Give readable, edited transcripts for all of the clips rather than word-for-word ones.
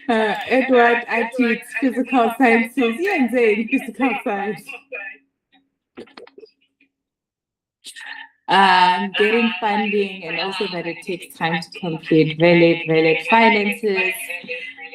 Edward, I teach physical sciences. Yeah, in physical science. Getting funding and also that it takes time to complete valid finances.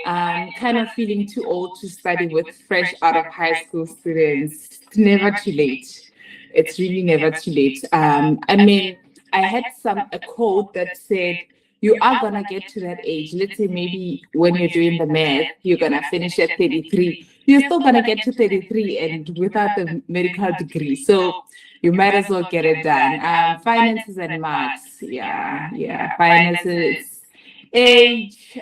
Kind of feeling too old to study with fresh out of high school students. It's never too late. It's really never too late. I mean, I had a quote that said, you are gonna get to that age. Let's say maybe when you're doing the math, you're gonna finish at 33. You're still gonna get to 33 and without the medical degree. So you might as well get it done. Finances and marks. Yeah. Finances, age.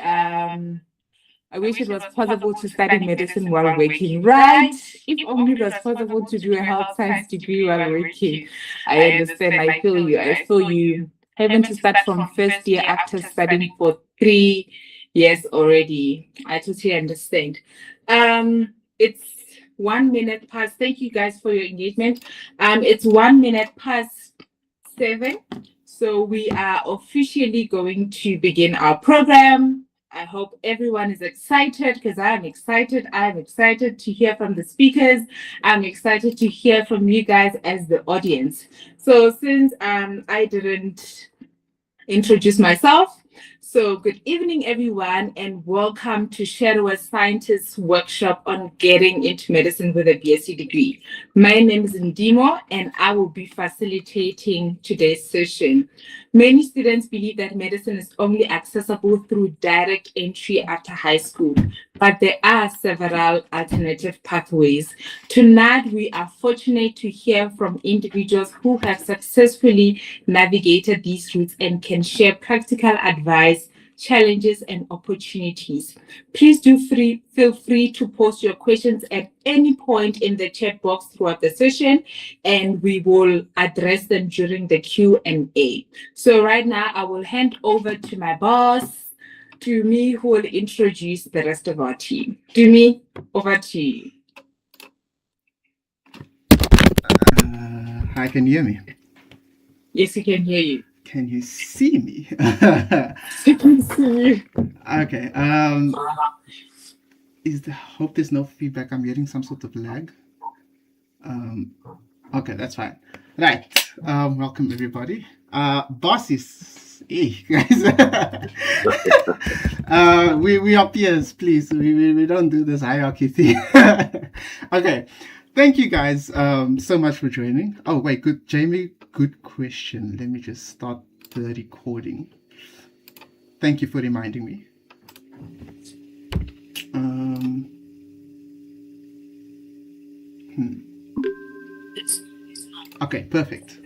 I wish it was possible to study medicine while working, right? If only it was possible to do a health science degree while working. I understand. I feel you. I feel you. Having to start from first year after studying for 3 years already. I totally understand. It's 1 minute past. Thank you guys for your engagement. It's 1 minute past 7. So we are officially going to begin our program. I hope everyone is excited because I am excited. I am excited to hear from the speakers. I'm excited to hear from you guys as the audience. So since I didn't introduce myself. So, good evening, everyone, and welcome to Shadow Scientist Workshop on Getting into Medicine with a BSc degree. My name is Ndimo, and I will be facilitating today's session. Many students believe that medicine is only accessible through direct entry after high school, but there are several alternative pathways. Tonight, we are fortunate to hear from individuals who have successfully navigated these routes and can share practical advice, challenges, and opportunities. Please feel free to post your questions at any point in the chat box throughout the session, and we will address them during the Q&A. So right now, I will hand over to my boss, Dumi, who will introduce the rest of our team. Dumi, over to you. Hi, can you hear me? Yes, we can hear you. Can you see me? I can see you. Okay. Hope there's no feedback. I'm getting some sort of lag. Okay, that's fine. Right. Welcome everybody. Boss is hey guys. We are peers, please. We don't do this hierarchy thing. Okay. Thank you guys so much for joining. Oh wait, good Jamie, good question. Let me just start the recording. Thank you for reminding me. Okay, perfect.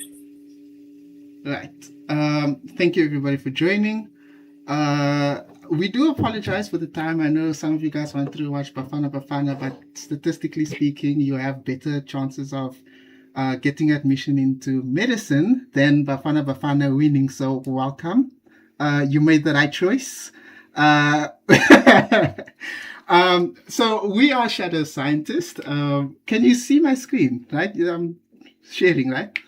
Right. Thank you everybody for joining. We do apologize for the time. I know some of you guys want to watch Bafana, but statistically speaking, you have better chances of getting admission into medicine than Bafana winning. So welcome. You made the right choice. So we are Shadow Scientists. Can you see my screen? Right? I'm sharing, right?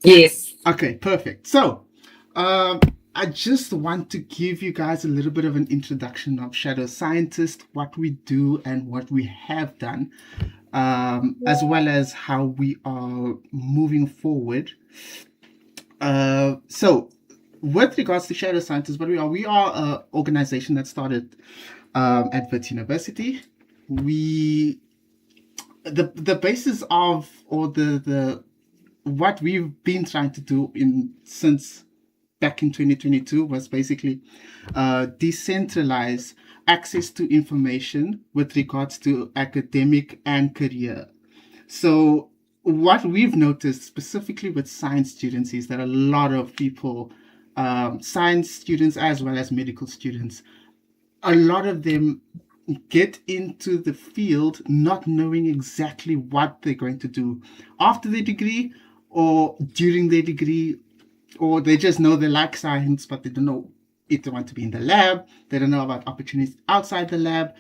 Yes. Okay, perfect. So I just want to give you guys a little bit of an introduction of Shadow Scientist, what we do and what we have done, as well as how we are moving forward. So with regards to Shadow Scientists, what we are an organization that started at Wits University. The basis of, or the what we've been trying to do since back in 2022 was basically decentralize access to information with regards to academic and career. So what we've noticed specifically with science students is that a lot of people, science students as well as medical students, a lot of them get into the field not knowing exactly what they're going to do after their degree or during their degree, or they just know they like science, but they don't know if they want to be in the lab. They don't know about opportunities outside the lab.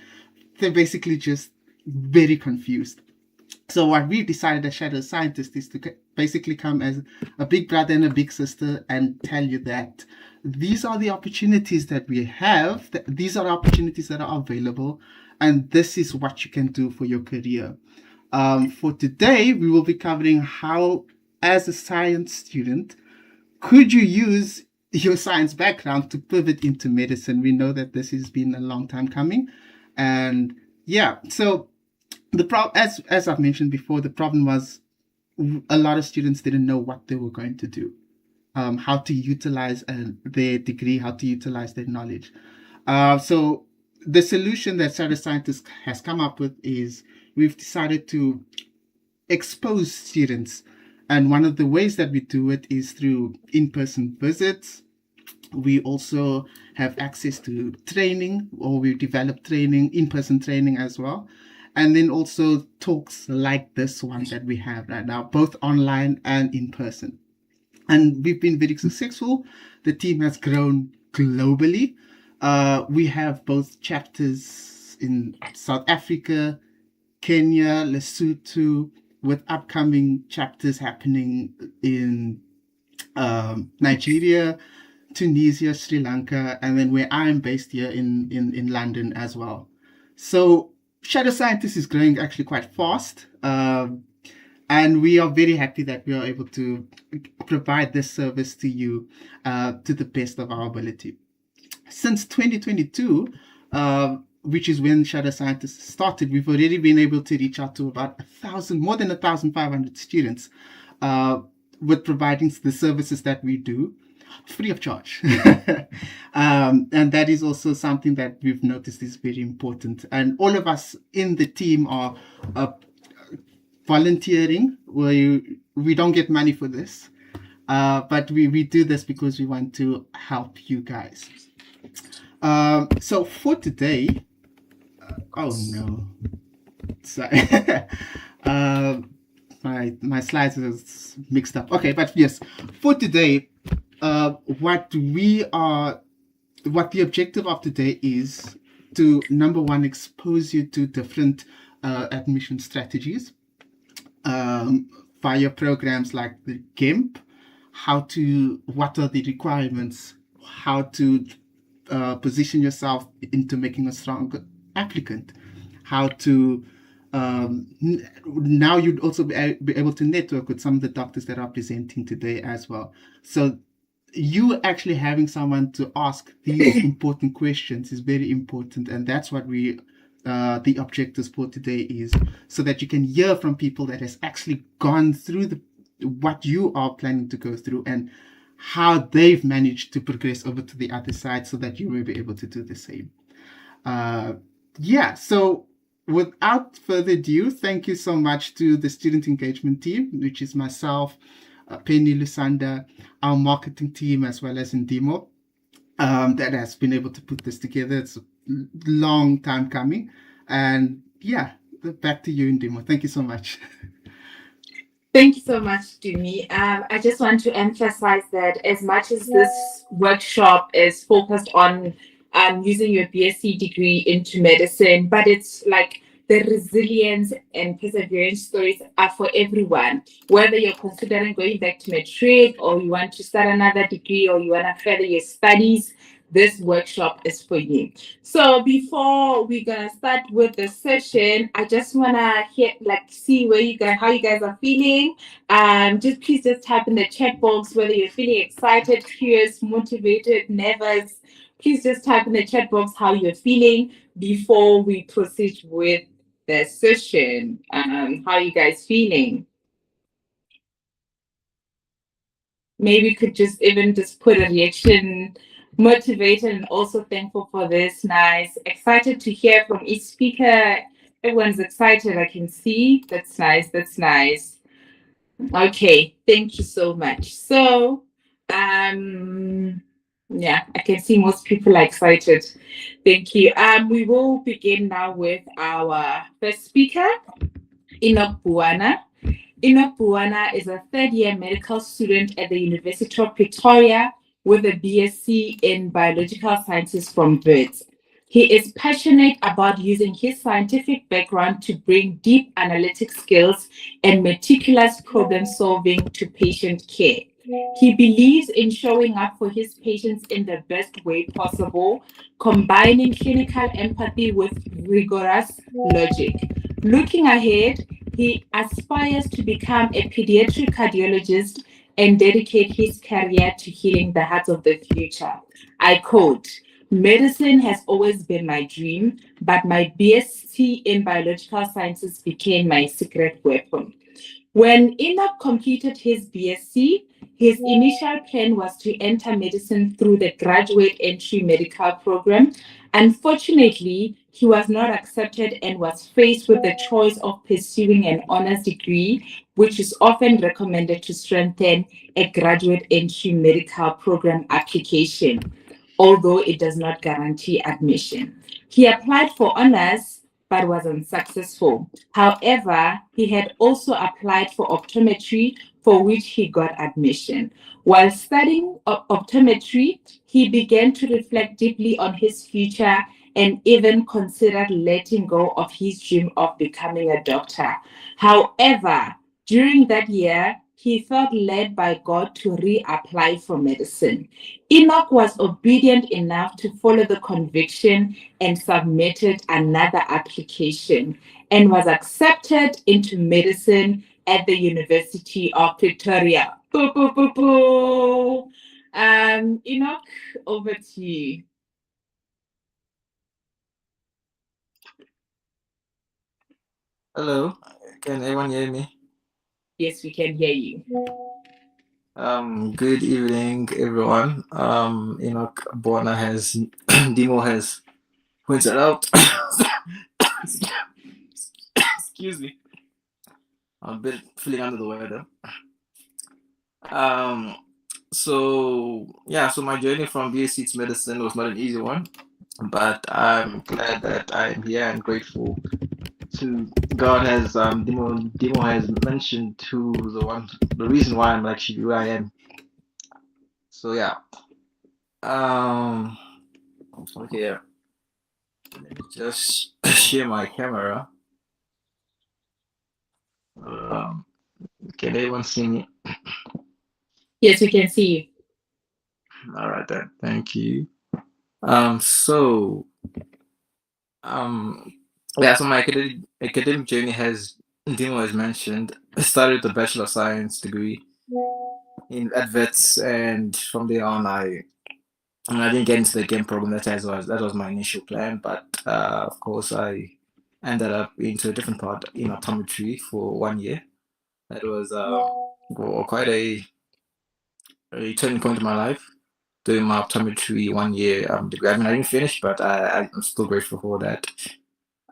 They're basically just very confused. So what we decided as Shadow Scientists is to basically come as a big brother and a big sister and tell you that these are the opportunities that we have, these are opportunities that are available, and this is what you can do for your career. For today, we will be covering how, as a science student, could you use your science background to pivot into medicine? We know that this has been a long time coming. And yeah, so as I've mentioned before, the problem was a lot of students didn't know what they were going to do, how to utilize their degree, how to utilize their knowledge. So the solution that Shadow Scientists has come up with is we've decided to expose students. And one of the ways that we do it is through in-person visits. We also have access to training, or we develop training, in-person training as well. And then also talks like this one that we have right now, both online and in person. And we've been very successful. The team has grown globally. We have both chapters in South Africa, Kenya, Lesotho, with upcoming chapters happening in Nigeria, Tunisia, Sri Lanka, and then where I'm based here in London as well. So Shadow Scientists is growing actually quite fast. And we are very happy that we are able to provide this service to you to the best of our ability. Since 2022, which is when Shadow Scientists started, we've already been able to reach out to about more than 1,500 students with providing the services that we do free of charge. And that is also something that we've noticed is very important. And all of us in the team are volunteering. We don't get money for this, but we do this because we want to help you guys. So for today, oh no, sorry. My slides is mixed up. Okay, but yes, for today, what the objective of today is to, number one, expose you to different admission strategies via programs like the GEMP, what are the requirements, how to position yourself into making a strong applicant, how to now you'd also be able to network with some of the doctors that are presenting today as well. So you actually having someone to ask these important questions is very important, and that's what the objectives for today is, so that you can hear from people that has actually gone through what you are planning to go through and how they've managed to progress over to the other side, so that you will be able to do the same. So without further ado, thank you so much to the student engagement team, which is myself, Penny, Lusanda, our marketing team, as well as Ndimo, that has been able to put this together. It's a long time coming. And yeah, back to you, Ndimo. Thank you so much. Thank you so much, Dumi. I just want to emphasize that as much as this workshop is focused on using your BSc degree into medicine, but it's like the resilience and perseverance stories are for everyone. Whether you're considering going back to matric, or you want to start another degree, or you want to further your studies, this workshop is for you. So before we're gonna start with the session, I just wanna see how you guys are feeling. Please type in the chat box whether you're feeling excited, curious, motivated, nervous. Please just type in the chat box how you're feeling before we proceed with the session. How are you guys feeling? Maybe we could just put a reaction. Motivated and also thankful for this. Nice. Excited to hear from each speaker. Everyone's excited, I can see. That's nice. Okay, thank you so much. So I can see most people are excited. Thank you. We will begin now with our first speaker, Enoch Buana. Enoch Buana is a third-year medical student at the University of Pretoria with a BSc in Biological Sciences from Wits. He is passionate about using his scientific background to bring deep analytic skills and meticulous problem solving to patient care. He believes in showing up for his patients in the best way possible, combining clinical empathy with rigorous logic. Looking ahead, he aspires to become a pediatric cardiologist and dedicate his career to healing the hearts of the future. I quote, medicine has always been my dream, but my BSc in biological sciences became my secret weapon. When Enoch completed his BSc, his initial plan was to enter medicine through the graduate entry medical program. Unfortunately, he was not accepted and was faced with the choice of pursuing an honors degree, which is often recommended to strengthen a graduate entry medical program application, although it does not guarantee admission. He applied for honors but was unsuccessful. However, he had also applied for optometry, for which he got admission. While studying optometry, he began to reflect deeply on his future and even considered letting go of his dream of becoming a doctor. However, during that year, he felt led by God to reapply for medicine. Enoch was obedient enough to follow the conviction and submitted another application and was accepted into medicine at the University of Pretoria. Boo, boo, boo, boo. Enoch, over to you. Hello, can everyone hear me? Yes, we can hear you. Good evening, everyone. Enoch Bona has Demo has pointed out. Excuse me, I'm a bit feeling under the weather. So my journey from BSc to medicine was not an easy one, but I'm glad that I'm here and grateful to God has Demo has mentioned to the reason why I'm actually where I am. So yeah. Okay. Let me just share my camera. Um, can anyone see me? Yes, we can see you. All right then. Thank you. So um yeah, so my academic journey has Dimo has mentioned. I started with a Bachelor of Science degree at Vets, and from there on I didn't get into the game program. That was my initial plan, but of course I ended up into a different part in optometry for 1 year. That was quite a turning point in my life. Doing my optometry 1 year degree. I mean, I didn't finish, but I'm still grateful for that.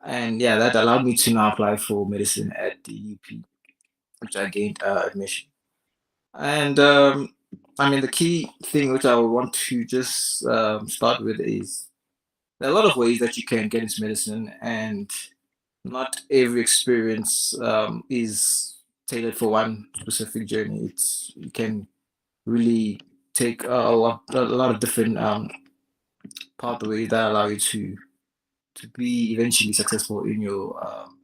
And yeah, that allowed me to now apply for medicine at the UP, which I gained admission. And I mean, the key thing which I would want to just start with is there are a lot of ways that you can get into medicine, and not every experience is tailored for one specific journey. You can really take a lot of different pathways that allow you to be eventually successful in your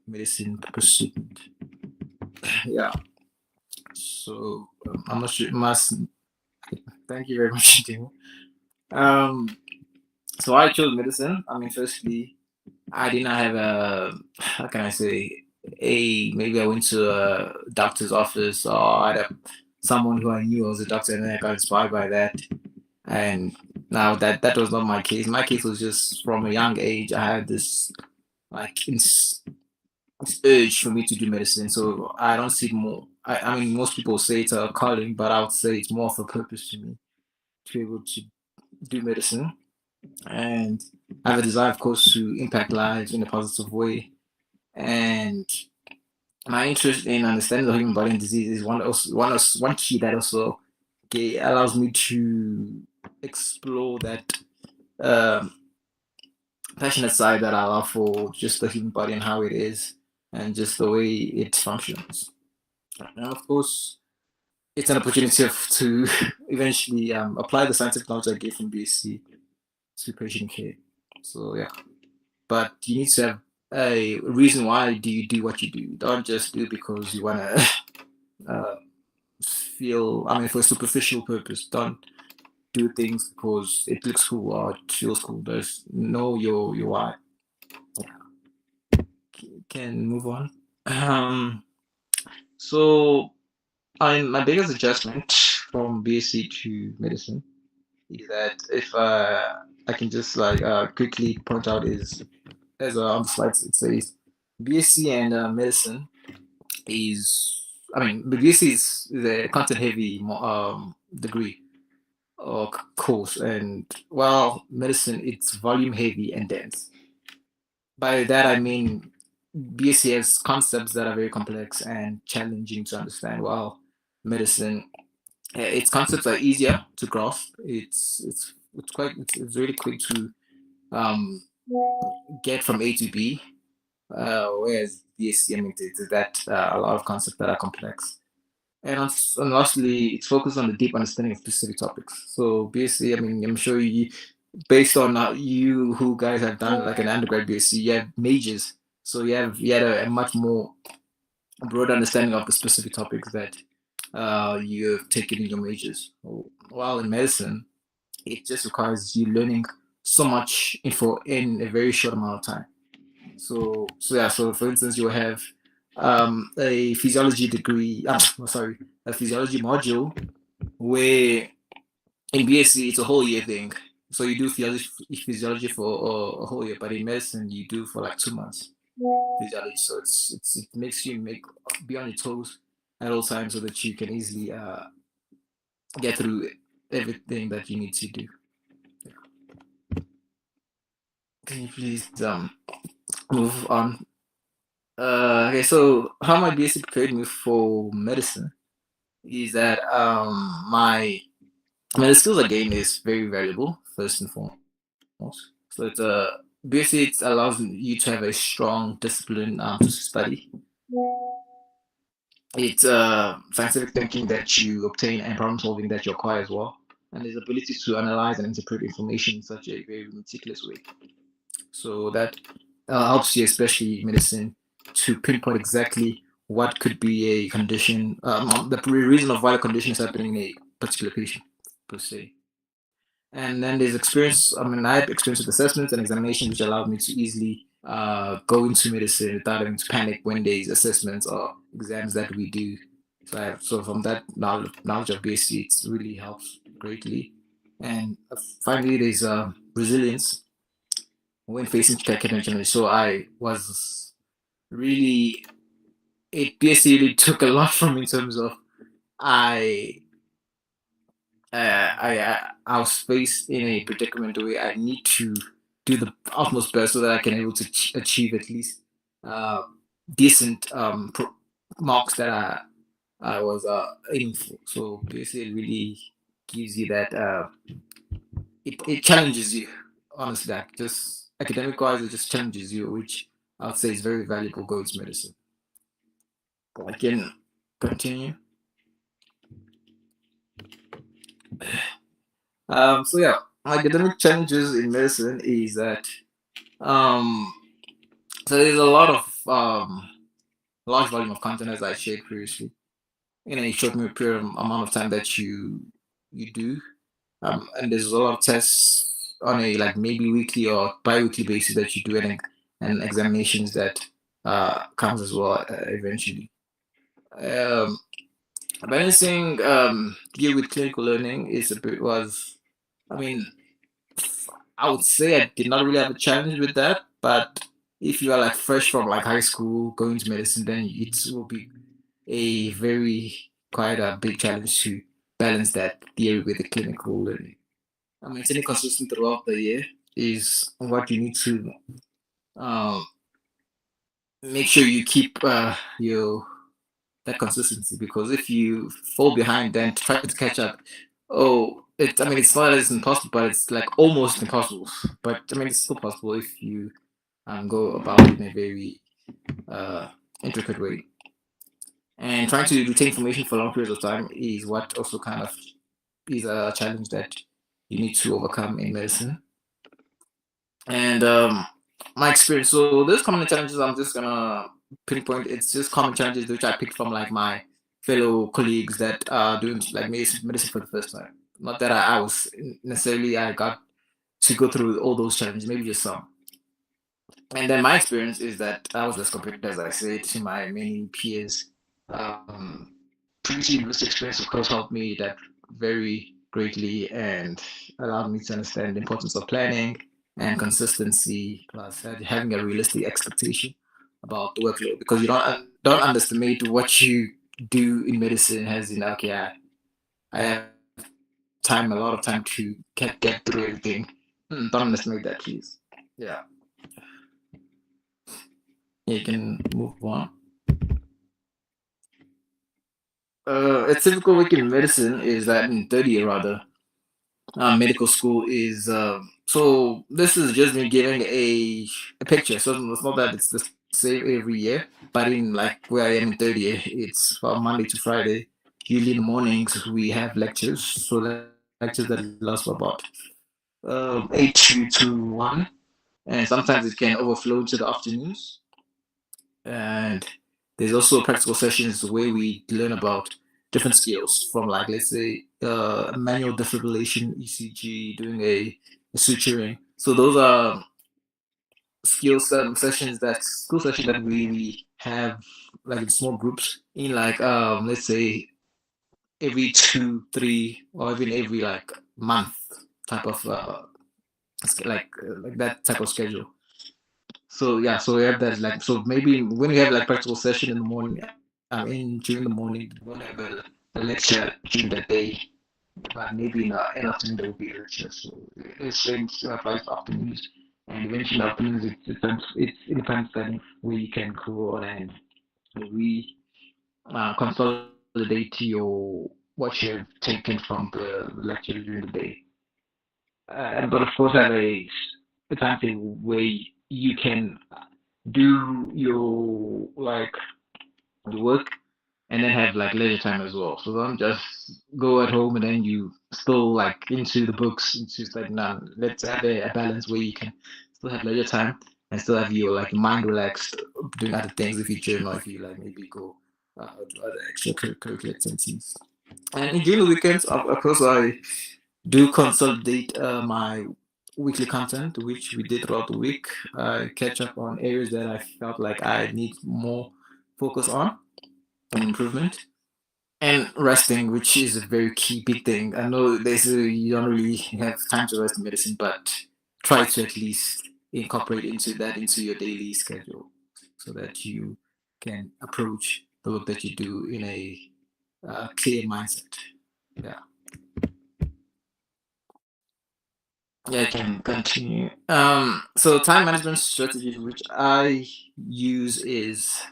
medicine pursuit. Yeah. So I'm not sure. Must thank you very much, Tim. Um. So I chose medicine. I mean, firstly, I did not have a how can I say maybe I went to a doctor's office or I had someone who I knew was a doctor and then I got inspired by that. And now that was not my case. My case was just from a young age. I had this like this urge for me to do medicine. So I don't see more. I mean, most people say it's a calling, but I would say it's more of a purpose to me to be able to do medicine. And I have a desire, of course, to impact lives in a positive way. And my interest in understanding the human body and disease is one key that also allows me to explore that um, passionate side that I love for just the human body and how it is and just the way it functions. And of course, it's an opportunity to eventually apply the scientific knowledge I gained from BSc to patient care. So yeah, but you need to have a reason why do you do what you do. Don't just do it because you wanna uh, feel. I mean, for a superficial purpose. Don't do things because it looks cool or it feels cool. There's know your why. Can move on. Um, so I mean, my biggest adjustment from BSc to medicine is that if I can just like quickly point out is as on the slides it says BSc and medicine is I mean the BSc is a content heavy degree or course, and while medicine it's volume heavy and dense. By that I mean BSc has concepts that are very complex and challenging to understand, while medicine its concepts are easier to grasp. It's really quick to um, get from A to B, whereas BSc, I mean, it's that a lot of concepts that are complex. And lastly, it's focused on the deep understanding of specific topics. So BSc, I mean, I'm sure you, based on you who guys have done like an undergrad BSc, you have majors, so you had a much more broad understanding of the specific topics that you've taken in your majors. While in medicine, it just requires you learning so much info in a very short amount of time. So yeah. So for instance, you have a physiology degree. Sorry, a physiology module where in BSc it's a whole year thing. So you do physiology for a whole year, but in medicine you do for like 2 months physiology. So it makes you make be on your toes at all times so that you can easily get through everything that you need to do. Can you please move on? Okay, so how my BSc prepared me for medicine is that the skills I gained is very valuable first and foremost. So it's BSc it allows you to have a strong discipline to study. It's scientific thinking that you obtain and problem solving that you acquire as well, and there's ability to analyze and interpret information in such a very meticulous way. So that helps you, especially in medicine, to pinpoint exactly what could be a condition, the reason of why a condition is happening in a particular patient, per se. And then there's experience. I mean, I had experience with assessments and examinations, which allowed me to easily go into medicine without having to panic when there's assessments or exams that we do. So from that knowledge of BSc, it really helps greatly. And finally, there's resilience when facing academic challenges. So I was really it basically took a lot from me in terms of I I was faced in a predicament where I need to do the utmost best so that I can able to achieve at least uh, decent marks that I was aiming for. So basically, it really gives you that it challenges you. Honestly, that just academic wise, it just challenges you, which I would say is very valuable going to medicine. I can continue. So yeah, academic challenges in medicine is that um, so there's a lot of large volume of content as I shared previously in a short period amount of time that you do, and there's a lot of tests on a like maybe weekly or bi-weekly basis that you do, and examinations that comes as well eventually. Um, Balancing gear with clinical learning is a bit was I mean I would say I did not really have a challenge with that, but if you are like fresh from like high school going to medicine, then it will be a very quite a big challenge to balance that theory with the clinical learning. Maintaining consistent throughout the year is what you need to um, make sure you keep your that consistency, because if you fall behind then try to catch up, I mean it's not as impossible, but it's like almost impossible. But I mean it's still possible if you go about it in a very uh, intricate way. And trying to retain information for long periods of time is what also kind of is a challenge that you need to overcome in medicine. And my experience. So those common challenges, I'm just gonna pinpoint. It's just common challenges which I picked from like my fellow colleagues that are doing like medicine for the first time. Not that I was necessarily I got to go through all those challenges, maybe just some. And then my experience is that I was less compared, as I said, to my many peers. Um, Previous university experience, of course, helped me that very greatly and allowed me to understand the importance of planning and consistency, plus having a realistic expectation about the workload. Because you don't underestimate what you do in medicine. As in, okay, I have time, a lot of time to get through everything. Don't underestimate that, please. Yeah, you can move on. A typical week in medicine is that in third year rather, medical school is so this is just me giving a picture. So it's not that it's the same every year, but in like where I am in third year, it's from Monday to Friday. Usually in the mornings we have lectures, so lectures that last for about 8 to 1, and sometimes it can overflow into the afternoons. And there's also practical sessions where we learn about different skills from like let's say manual defibrillation, ECG, doing a suturing. So those are skills sessions that school sessions that we have like in small groups in like let's say every 2, 3, or even every like month type of like that type of schedule. So yeah, so we have that like so maybe when we have like practical session in the morning, in during the morning, we won't have a lecture during the day, but maybe in the afternoon there will be a lecture. So it's same applies to afternoons, and eventually in the afternoons it's independent studying where you can go on and we consolidate your what you've taken from the lecture during the day. But of course, have a timetable where you can do your like the work and then have like leisure time as well. So don't just go at home and then you still like into the books, into like now let's have a balance where you can still have leisure time and still have your like mind relaxed doing other things if you gym or if you like maybe go to other extracurricular activities. And during the weekends, of course, I do consolidate my weekly content, which we did throughout the week. Catch up on areas that I felt like I need more focus on and improvement. And resting, which is a very key big thing. I know they say you don't really have time to rest in medicine, but try to at least incorporate into that into your daily schedule so that you can approach the work that you do in a clear mindset. Yeah. Yeah, I can continue. So time management strategies which I use is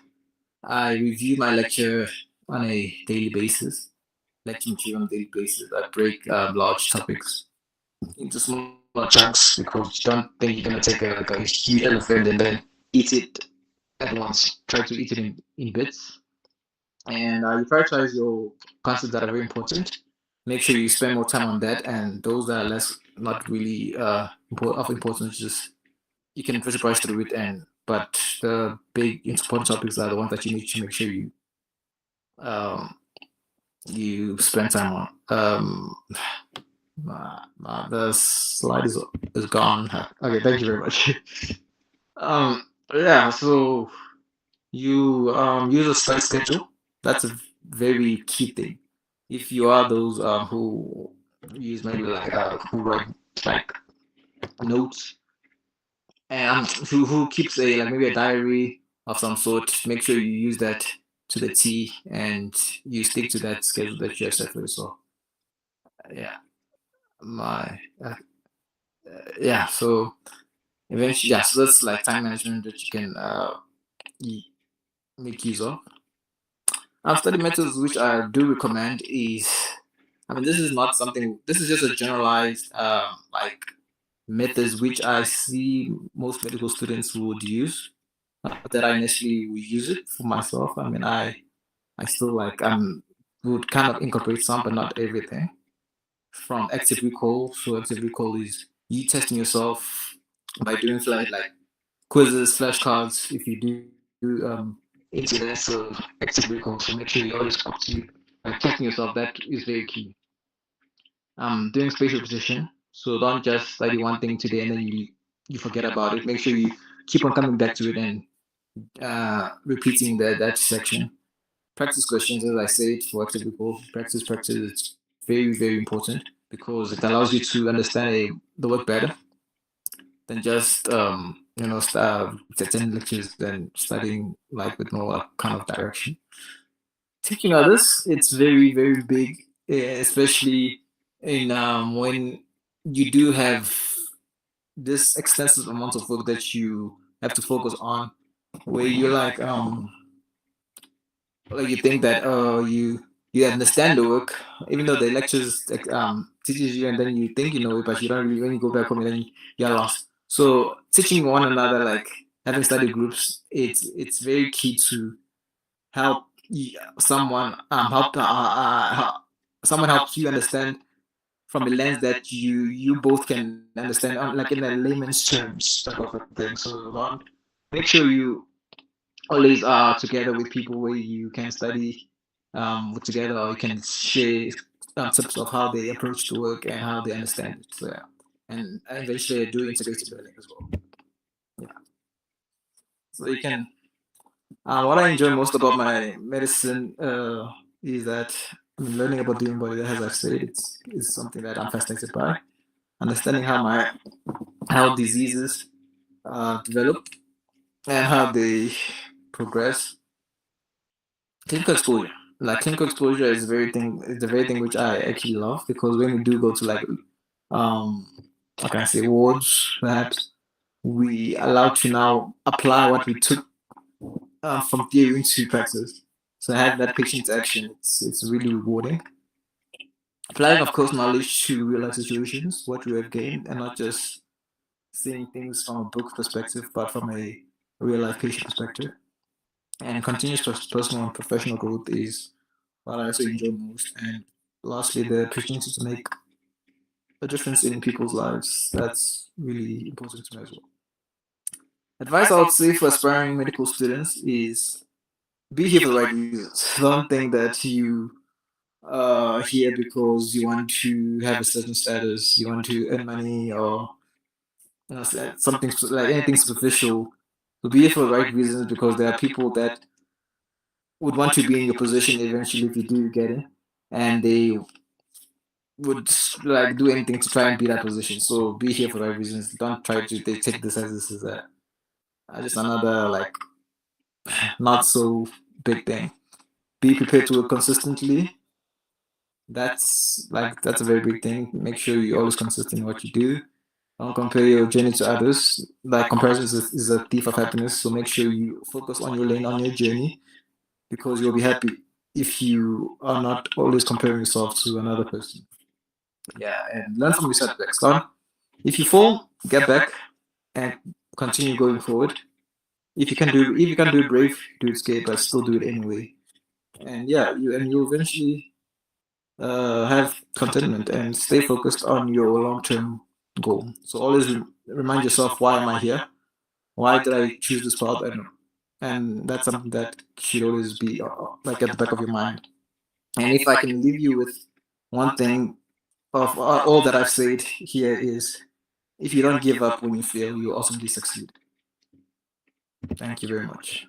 I review my lecture on a daily basis. Lecture material on a daily basis. I break large topics into smaller chunks because you don't think you're gonna take like a huge elephant and then eat it at once. Try to eat it in bits. And you prioritize your concepts that are very important. Make sure you spend more time on that, and those that are less not really of importance, just you can first brush through it. And but the big important topics are the ones that you need to make sure um, you spend time on. The slide is gone. Okay, thank you very much. Yeah, so you use a study schedule. That's a very key thing. If you are those who use maybe like who write like notes and who keeps a like maybe a diary of some sort, make sure you use that to the T and you stick to that schedule that you have set for yourself. Yeah, my yeah. So eventually, yeah. So that's like time management that you can make use of. Study methods which I do recommend is, I mean, this is not something. This is just a generalized like methods which I see most medical students would use. Not that I initially would use it for myself. I mean, I still like would kind of incorporate some, but not everything. From active recall. So active recall is you testing yourself by doing like quizzes, flashcards. If you do incidents of active recall, so make sure you always keep checking yourself. That is very key. Doing spatial repetition. So don't just study one thing today and then you forget about it. Make sure you keep on coming back to it and repeating that section. Practice questions, as I said, for active recall. Practice. It's very, very important because it allows you to understand the work better than just attending lectures and studying like with no kind of direction. Teaching others, it's very, very big, especially in when you do have this extensive amount of work that you have to focus on, where you're like you think that you understand the work, even though the lectures teaches you, and then you think you know it, but you don't really. When you go back home, and then you're lost. So teaching one another, like having study groups, it's very key to help someone someone helps you understand from a lens that you both can understand, like in a layman's terms type of a thing. So make sure you always are together with people where you can study together, or you can share tips of how they approach the work and how they understand it. So yeah, and eventually do integrated learning as well. Yeah. So you can. What I enjoy most about my medicine is that learning about the human body. As I've said, is something that I'm fascinated by. Understanding how diseases develop and how they progress. Clinical exposure. Like clinical exposure is the very thing which I actually love, because when we do go to like how can I say, wards, perhaps we allowed to now apply what we took from theory into practice. So having that patient interaction, it's really rewarding. Applying, of course, knowledge to real life situations, what we have gained, and not just seeing things from a book perspective, but from a real life patient perspective. And continuous personal and professional growth is what I also enjoy most. And lastly, the opportunity to make a difference in people's lives. That's really important to me as well. Advice I would say for aspiring medical students is be here for the right reasons. Don't think that you are here because you want to have a certain status, you want to earn money, or something like anything superficial. So be here for the right reasons, because there are people that would want to be in your position eventually if you do get it, and they would like do anything to try and be that position. So be here for the right reasons. Don't try to take this as this is just another like not so big thing. Be prepared to work consistently. That's a very big thing. Make sure you're always consistent in what you do. Don't compare your journey to others. Like comparison is a thief of happiness. So make sure you focus on your lane, on your journey, because you'll be happy if you are not always comparing yourself to another person. Yeah, and learn from your setbacks. If you fall, get back and continue going forward. If you can do it brave, do it scared, but still do it anyway. And yeah, you eventually have contentment and stay focused on your long-term goal. So always remind yourself, why am I here? Why did I choose this path? And that's something that should always be like at the back of your mind. And if I can leave you with one thing of all that I've said here is, if you don't give up when you fail, you ultimately succeed. Thank you very much.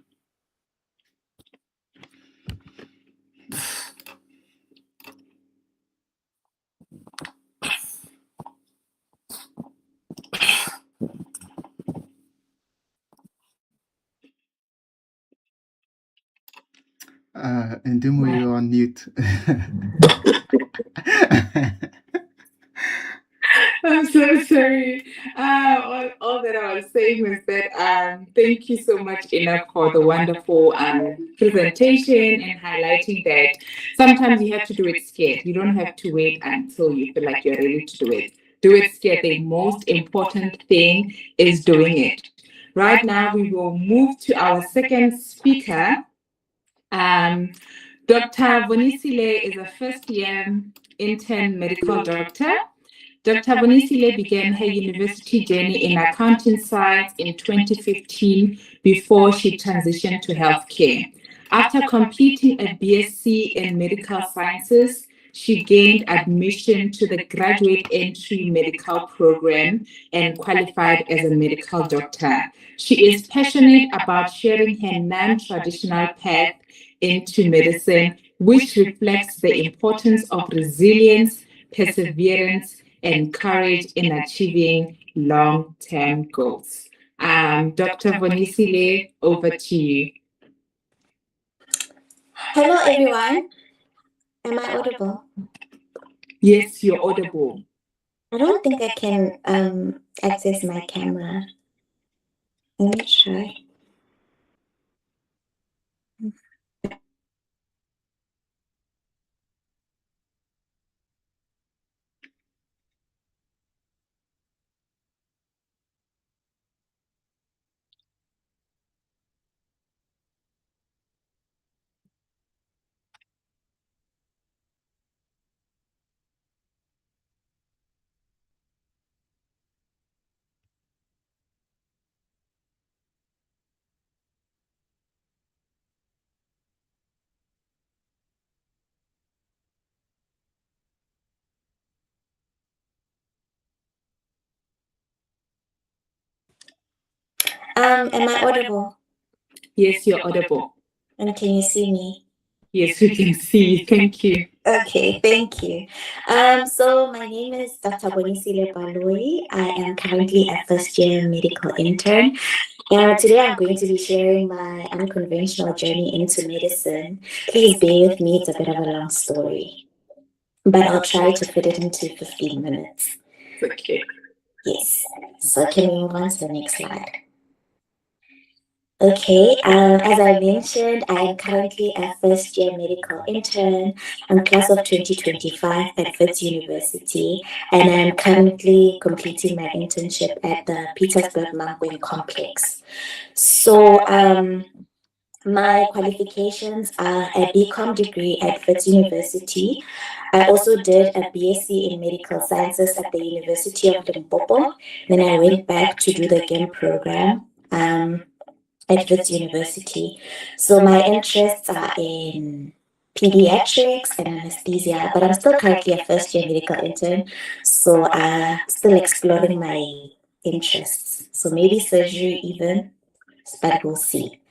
Ndimo, you're on mute. I'm so sorry. All that I was saying was that thank you so much, Enoch, for the wonderful presentation and highlighting that sometimes you have to do it scared. You don't have to wait until you feel like you're ready to do it. Do it scared. The most important thing is doing it. Right now, we will move to our second speaker. Dr. Vonisile is a first-year intern medical doctor. Dr. Bonisile began her university journey in accounting science in 2015 before she transitioned to healthcare. After completing a BSc in medical sciences, she gained admission to the graduate entry medical program and qualified as a medical doctor. She is passionate about sharing her non-traditional path into medicine, which reflects the importance of resilience, perseverance, and courage in achieving long-term goals. Dr. Bonisile, over to you. Hello, everyone. Am I audible? Yes, you're audible. I don't think I can access my camera. Let me try. Am I audible? Yes, you're audible. And can you see me? Yes, we can see. Thank you. Okay, thank you. So my name is Dr. Bonisile Baloi. I am currently a first-year medical intern. And today I'm going to be sharing my unconventional journey into medicine. Please bear with me, it's a bit of a long story, but I'll try to fit it into 15 minutes. Okay. Yes. So can we move on to the next slide? Okay, as I mentioned, I am currently a first-year medical intern. I'm class of 2025 at Wits University, and I'm currently completing my internship at the Petersburg Mankweng Complex. So, my qualifications are a BCom degree at Wits University. I also did a BSc in medical sciences at the University of Limpopo. Then I went back to do the GEM program at Wits University. So my interests are in pediatrics and anesthesia, but I'm still currently a first-year medical intern, so still exploring my interests. So maybe surgery even, but we'll see.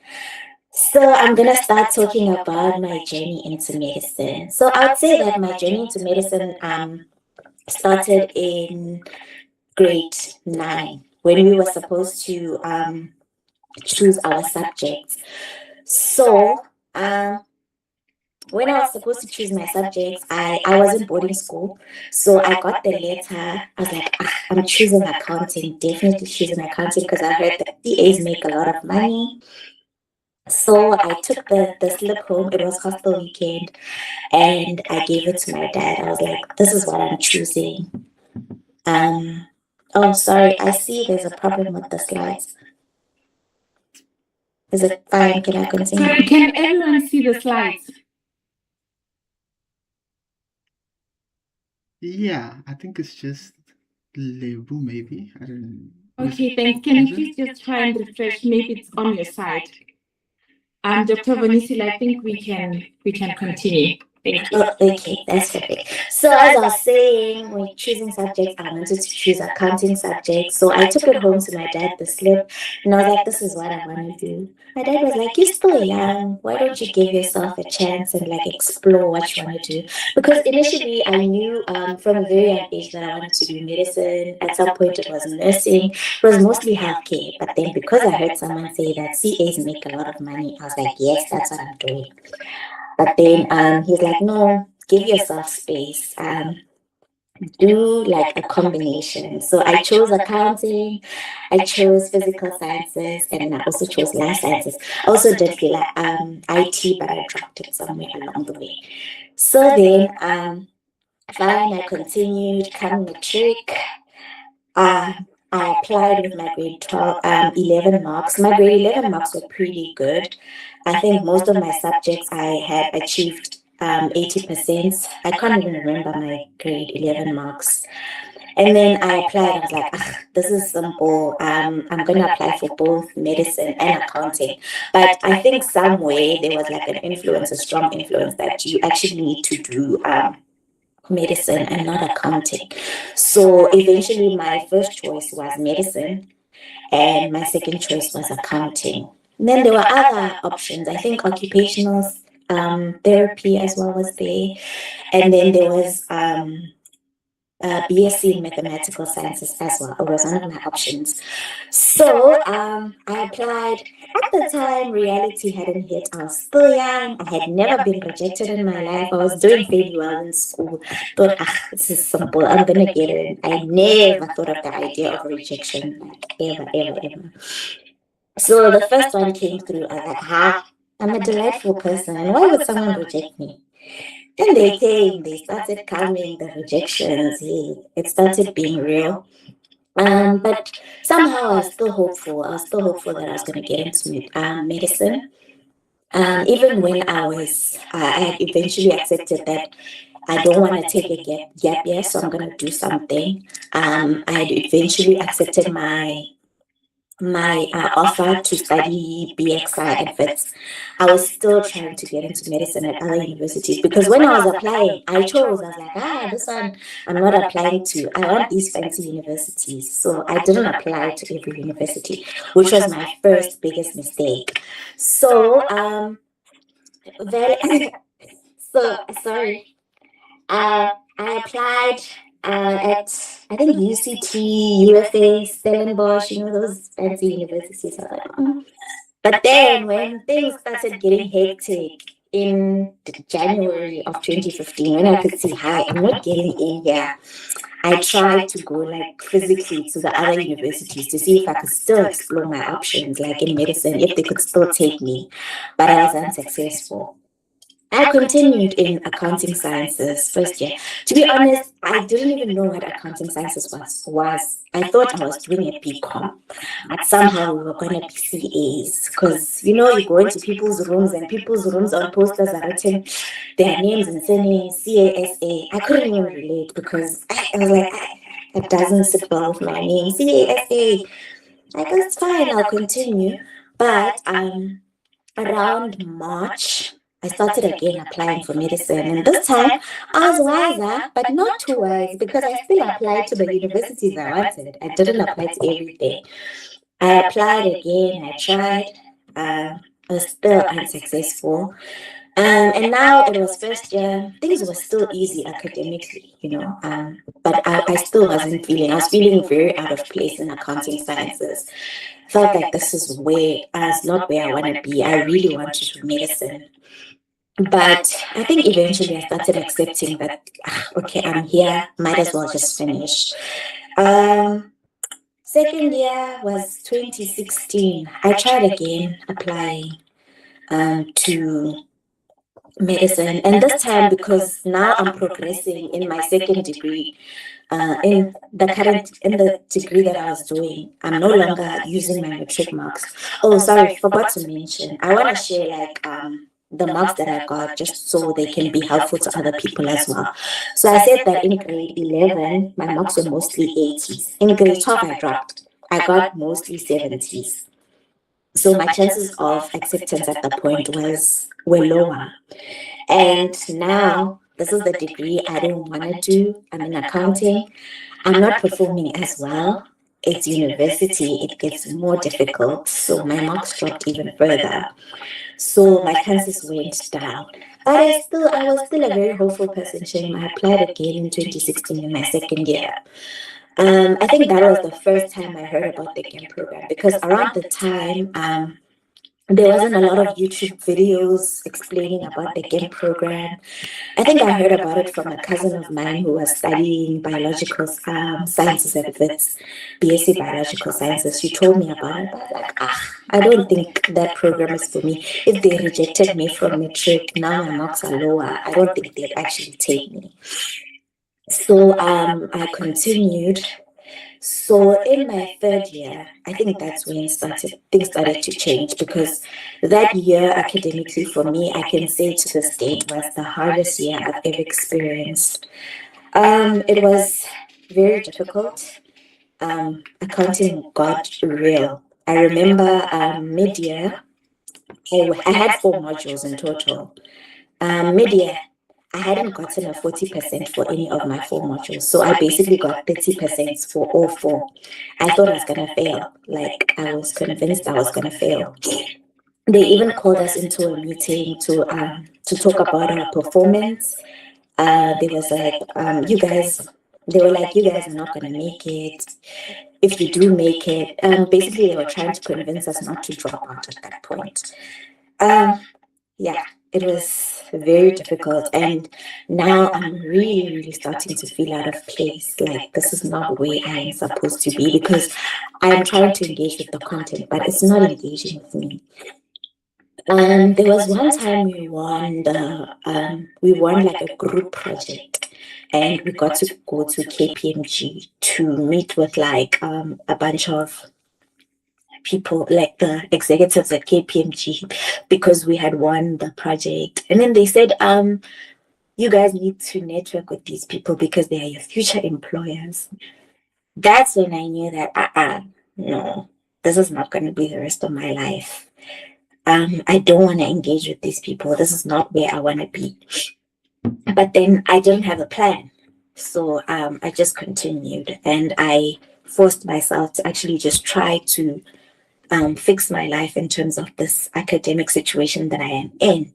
So I'm gonna start talking about my journey into medicine. So I would say that my journey into medicine started in grade 9 when we were supposed to choose our subjects. So when I was supposed to choose my subjects, I was in boarding school. So I got the letter. I was like, I'm choosing accounting, definitely choosing accounting because I heard that CAs make a lot of money. So I took the slip home. It was hostel weekend, and I gave it to my dad. I was like, this is what I'm choosing. Oh, sorry. I see there's a problem with the slides. Is it fine? Can I continue? Sorry, can everyone see the slides? Yeah, I think it's just label, maybe. I don't know. Okay, thanks. Can you please just try and refresh? Maybe it's on your side. Dr. Bonisile, I think we can continue. Thank you. Okay, that's perfect. So as I was saying, when choosing subjects, I wanted to choose accounting subjects. So I took it home to my dad, the slip, and I was like, this is what I want to do. My dad was like, you're still young. Why don't you give yourself a chance and like explore what you want to do? Because initially I knew from a very young age that I wanted to do medicine. At some point it was nursing. It was mostly healthcare. But then because I heard someone say that CAs make a lot of money, I was like, yes, that's what I'm doing. But then he's like, no, give yourself space. Do like a combination. So I chose accounting, I chose physical sciences, and I also chose life sciences. I also did IT, but I dropped it somewhere along the way. So then, fine, I continued, come matric. I applied with my grade 11 marks. My grade 11 marks were pretty good. I think most of my subjects I had achieved 80%. I can't even remember my grade 11 marks. And then I applied. I was like, this is simple. I'm going to apply for both medicine and accounting. But I think somewhere there was like an influence, a strong influence that you actually need to do medicine and not accounting. So eventually my first choice was medicine and my second choice was accounting. And then there were other options. I think occupational therapy as well was there. And then there was BSc in mathematical sciences as well. It was one of my options. So I applied. At the time, reality hadn't hit. I was still young. I had never been rejected in my life. I was doing fairly well in school. Thought, this is simple. I'm going to get in. I never thought of the idea of rejection, like ever. So the first one came through. I was like, I'm a delightful person. Why would someone reject me? Then they came, they started coming, the rejections, it started being real. But somehow I was still hopeful. I was still hopeful that I was going to get into medicine. Even when I had eventually accepted that I don't want to take a gap year, so I'm going to do something. I had eventually accepted my offer to study BXI at Wits. I was still trying to get into medicine at other universities because when I was applying, I was like, this one I'm not applying to. I want these fancy universities. So I didn't apply to every university, which was my first biggest mistake. So, I applied at, I think, UCT, UFA, Stellenbosch, those fancy universities. I was like, But then when things started getting hectic in January of 2015, when I could see, I'm not getting in here, I tried to go like physically to the other universities to see if I could still explore my options, like in medicine, if they could still take me, but I was unsuccessful. I continued in accounting sciences first year. To be honest, I didn't even know what accounting sciences was. I thought I was doing a BCom, but somehow we were going to be CAs because, you go into people's rooms and people's rooms on posters are written their names and surnames, CASA. I couldn't even relate because I was like, it doesn't sit well with my name, CASA. I guess it's fine, I'll continue. But around March, I started again applying for medicine, and this time I was wiser, but not too wise because I still applied to the universities I wanted. I didn't apply to everything. I applied again, I tried, I was still unsuccessful. And now it was first year, things were still easy academically, but I still wasn't I was feeling very out of place in accounting sciences. Felt like this is not where I want to be. I really want to do medicine. But I think eventually I started accepting that, okay, I'm here, might as well just finish. Second year was 2016. I tried again applying to medicine, and this time because now I'm progressing in my second degree, in the degree that I was doing, I'm no longer using my matric marks. Oh, sorry, forgot to mention. I want to share the marks that I got just so they can be helpful to other people as well. So I said that in grade 11, my marks were mostly 80s. In grade 12, I dropped. I got mostly 70s. So my chances of acceptance at that point were lower. And now, this is the degree I don't want to do. I'm in accounting. I'm not performing as well. It's university. It gets more difficult. So my marks dropped even further. So my chances went down. But I was still a very hopeful person, Shane. I applied again in 2016 in my second year. I think that was the first time I heard about the GEM program because around the time, there wasn't a lot of YouTube videos explaining about the GEM program. I think I heard about it from a cousin of mine who was studying biological sciences at Wits, BSc Biological Sciences. She told me about it. I was like, I don't think that program is for me. If they rejected me from matric, now my marks are lower. I don't think they'd actually take me. So I continued. So in my third year, I think that's when things started to change because that year academically for me, I can say to this day was the hardest year I've ever experienced. It was very difficult. Accounting got real. I remember mid-year, I had 4 modules in total. Mid-year, I hadn't gotten a 40% for any of my 4 modules. So I basically got 30% for all 4. I thought I was going to fail. Like, I was convinced I was going to fail. They even called us into a meeting to talk about our performance. They was like, they were like, you guys are not going to make it. If you do make it, basically they were trying to convince us not to drop out at that point. Yeah, it was very difficult. And now I'm really, really starting to feel out of place. Like, this is not where I am supposed to be, because I'm trying to engage with the content, but it's not engaging with me. There was one time we won like a group project, and we got to go to KPMG to meet with like a bunch of people, like the executives at KPMG, because we had won the project. And then they said, you guys need to network with these people because they are your future employers. That's when I knew that no, this is not going to be the rest of my life. I don't want to engage with these people. This is not where I want to be. But then I didn't have a plan. So I just continued, and I forced myself to actually just try to fix my life in terms of this academic situation that I am in.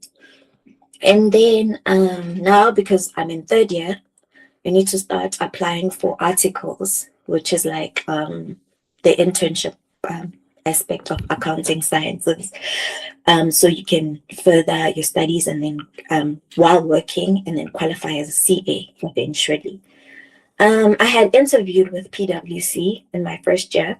And then now, because I'm in 3rd year, you need to start applying for articles, which is like the internship aspect of accounting sciences. So you can further your studies and then while working, and then qualify as a CA eventually. I had interviewed with PwC in my 1st year,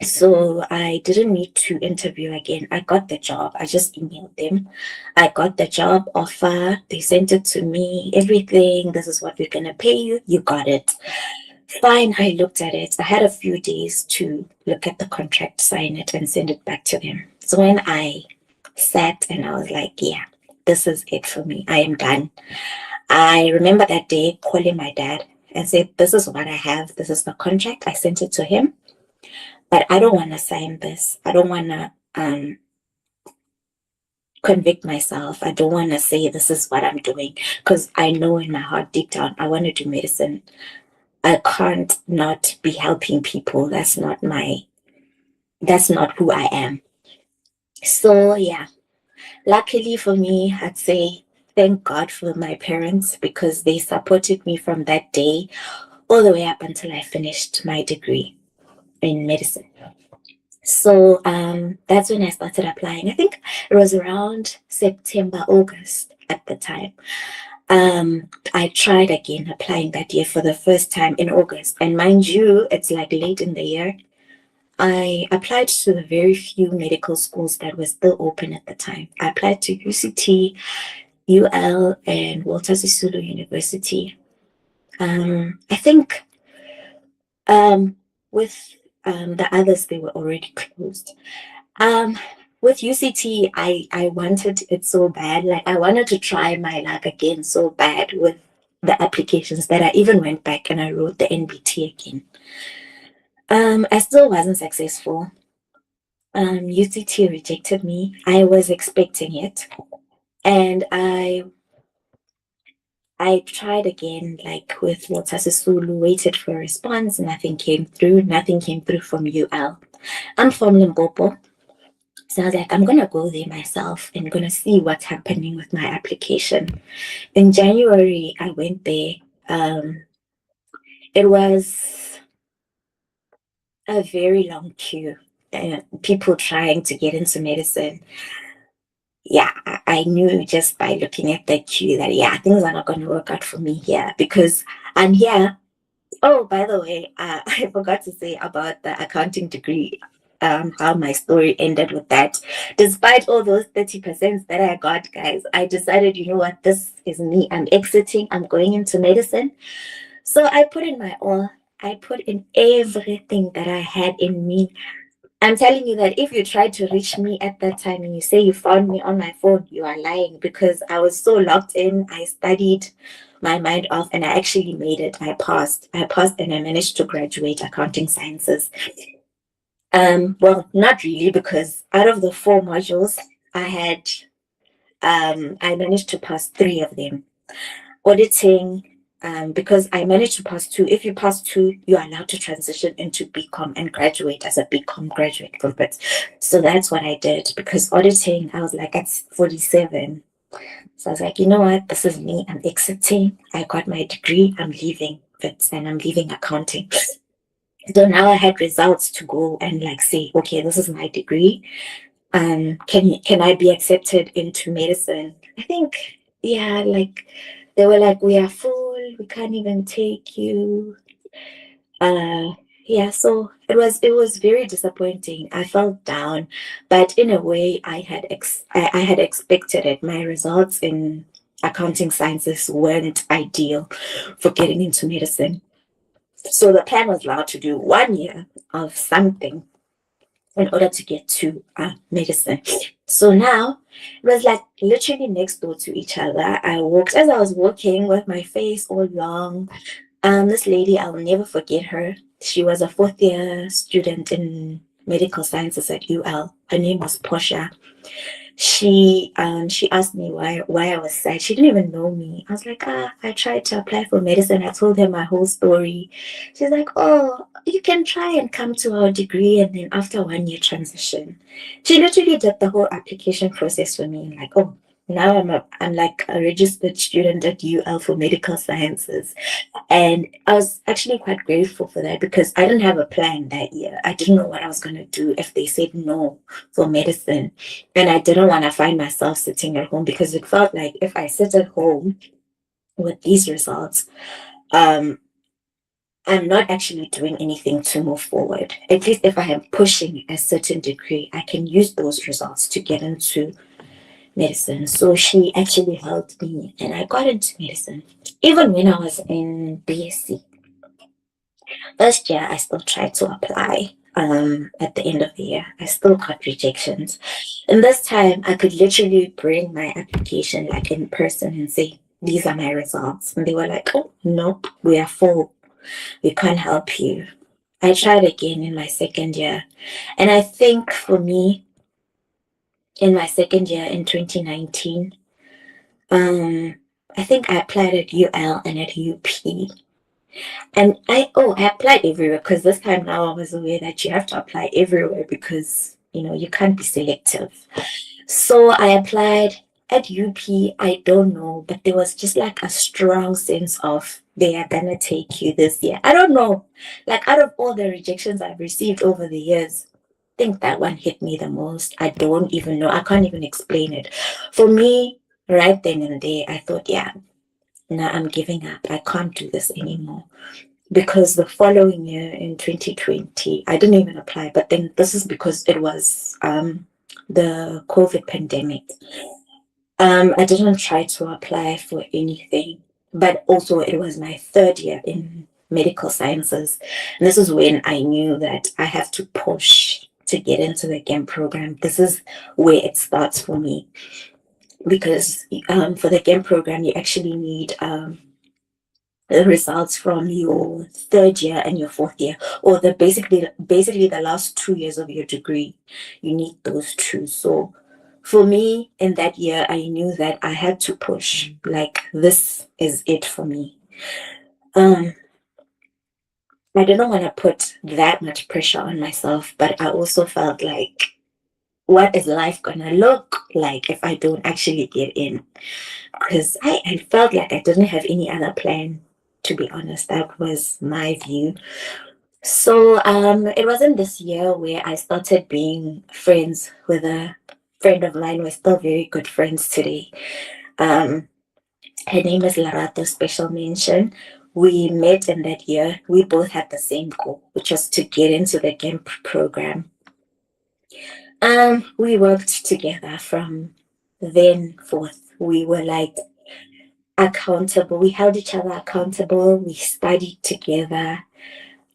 so I didn't need to interview again. I got the job. I just emailed them. I got the job offer. They sent it to me. Everything. This is what we're gonna pay you. You got it. Fine. I looked at it. I had a few days to look at the contract, sign it, and send it back to them. So when I sat and I was like, yeah, this is it for me. I am done. I remember that day calling my dad and said, this is what I have. This is the contract. I sent it to him. But I don't want to sign this. I don't want to convict myself. I don't want to say this is what I'm doing, because I know in my heart, deep down, I want to do medicine. I can't not be helping people. That's not who I am. So yeah, luckily for me, I'd say thank God for my parents, because they supported me from that day all the way up until I finished my degree in medicine. So that's when I started applying. I think it was around September, August at the time. I tried again applying that year for the first time in August. And mind you, it's like late in the year. I applied to the very few medical schools that were still open at the time. I applied to UCT, UL, and Walter Sisulu University. I think with the others, they were already closed. With UCT, I wanted it so bad. Like, I wanted to try my luck again so bad with the applications that I even went back and I wrote the NBT again. I still wasn't successful. UCT rejected me. I was expecting it. And I tried again, like with Walter Sisulu, waited for a response. Nothing came through. Nothing came through from UL. I'm from Limpopo. So I was like, I'm going to go there myself and going to see what's happening with my application. In January, I went there. It was a very long queue. People trying to get into medicine. Yeah, I knew just by looking at the queue that, yeah, things are not going to work out for me here, because I'm here. Oh, by the way, I forgot to say about the accounting degree, how my story ended with that. Despite all those 30% that I got, guys, I decided, you know what, this is me. I'm exiting. I'm going into medicine. So I put in my all. I put in everything that I had in me. I'm telling you that if you tried to reach me at that time and you say you found me on my phone, you are lying, because I was so locked in. I studied my mind off, and I actually made it. I passed and I managed to graduate accounting sciences. Well, not really, because out of the 4 modules I had, I managed to pass 3 of them. Auditing, because I managed to pass 2. If you pass 2, you are allowed to transition into BCom and graduate as a BCom graduate from Brits. So that's what I did, because auditing, I was like at 47. So I was like, you know what? This is me. I'm exiting. I got my degree. I'm leaving Brits and I'm leaving accounting. So now I had results to go and like say, okay, this is my degree. Can I be accepted into medicine? I think, yeah, like they were like, we are full, we can't even take you. Yeah, so it was very disappointing. I felt down, but in a way I had expected it. My results in accounting sciences weren't ideal for getting into medicine. So the plan was now to do 1 year of something in order to get to medicine. So now it was like literally next door to each other. As I was walking with my face all long. This lady, I'll never forget her. She was a 4th-year student in medical sciences at UL. Her name was Portia. She asked me why I was sad. She didn't even know me. I was like, I tried to apply for medicine. I told her my whole story. She's like, oh, you can try and come to our degree, and then after 1 year transition. She literally did the whole application process for me. Like, oh, now I'm like a registered student at UL for medical sciences. And I was actually quite grateful for that, because I didn't have a plan that year. I didn't know what I was going to do if they said no for medicine. And I didn't want to find myself sitting at home, because it felt like if I sit at home with these results, I'm not actually doing anything to move forward. At least if I am pushing a certain degree, I can use those results to get into medicine. So she actually helped me, and I got into medicine. Even when I was in BSc, first year, I still tried to apply. At the end of the year, I still got rejections. And this time, I could literally bring my application like in person and say, these are my results. And they were like, oh, nope, we are full. We can't help you. I tried again in my second year. And I think for me, in my second year in 2019, I think I applied at UL and at UP. And I applied everywhere, because this time now I was aware that you have to apply everywhere, because you can't be selective. So I applied at UP. I don't know, but there was just like a strong sense of they are gonna take you this year. I don't know, like out of all the rejections I've received over the years, I think that one hit me the most. I don't even know. I can't even explain it. For me, right then and there, I thought, yeah, no, I'm giving up. I can't do this anymore. Because the following year in 2020, I didn't even apply. But then this is because it was the COVID pandemic. I didn't try to apply for anything. But also it was my 3rd year in medical sciences. And this is when I knew that I have to push to get into the GEM program. This is where it starts for me. Because for the GEM program, you actually need the results from your 3rd year and your 4th year, or basically the last 2 years of your degree. You need those 2. So for me, in that year, I knew that I had to push. Like, this is it for me. I didn't want to put that much pressure on myself, but I also felt like, what is life gonna look like if I don't actually get in? Because I felt like I didn't have any other plan, to be honest. That was my view. So it wasn't this year where I started being friends with a friend of mine. We're still very good friends today. Her name is Larato, special mention. We met in that year. We both had the same goal, which was to get into the GEM program. We worked together from then forth. We were like accountable. We held each other accountable. We studied together.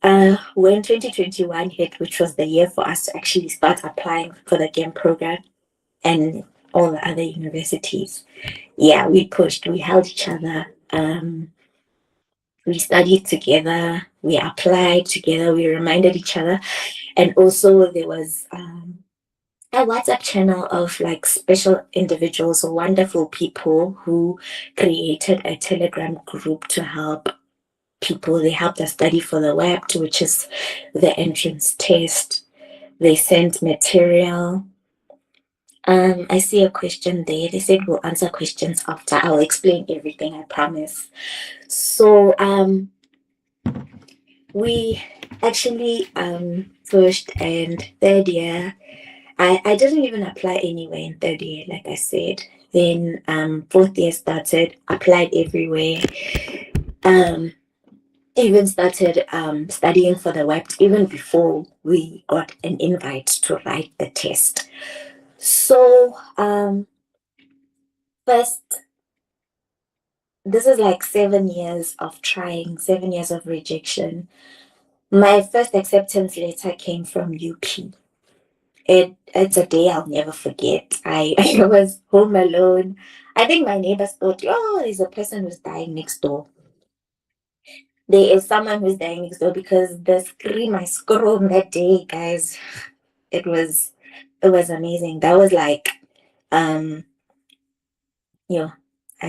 When 2021 hit, which was the year for us to actually start applying for the GEM program and all the other universities, yeah, we pushed. We held each other We studied together, we applied together, we reminded each other. And also there was a WhatsApp channel of like special individuals, wonderful people who created a Telegram group to help people. They helped us study for the WEPT, which is the entrance test. They sent material. I see a question there. They said we'll answer questions after. I'll explain everything, I promise. So we actually first and third year, I didn't even apply anywhere in third year, like I said. Then fourth year started, applied everywhere. Even started studying for the WEPT even before we got an invite to write the test. So first, this is like 7 years of trying, 7 years of rejection. My first acceptance letter came from UP. It's a day I'll never forget. I was home alone. I think my neighbors thought, oh, there's a person who's dying next door. There is someone who's dying next door, because the scream I screamed that day, guys, it was amazing. That was like, I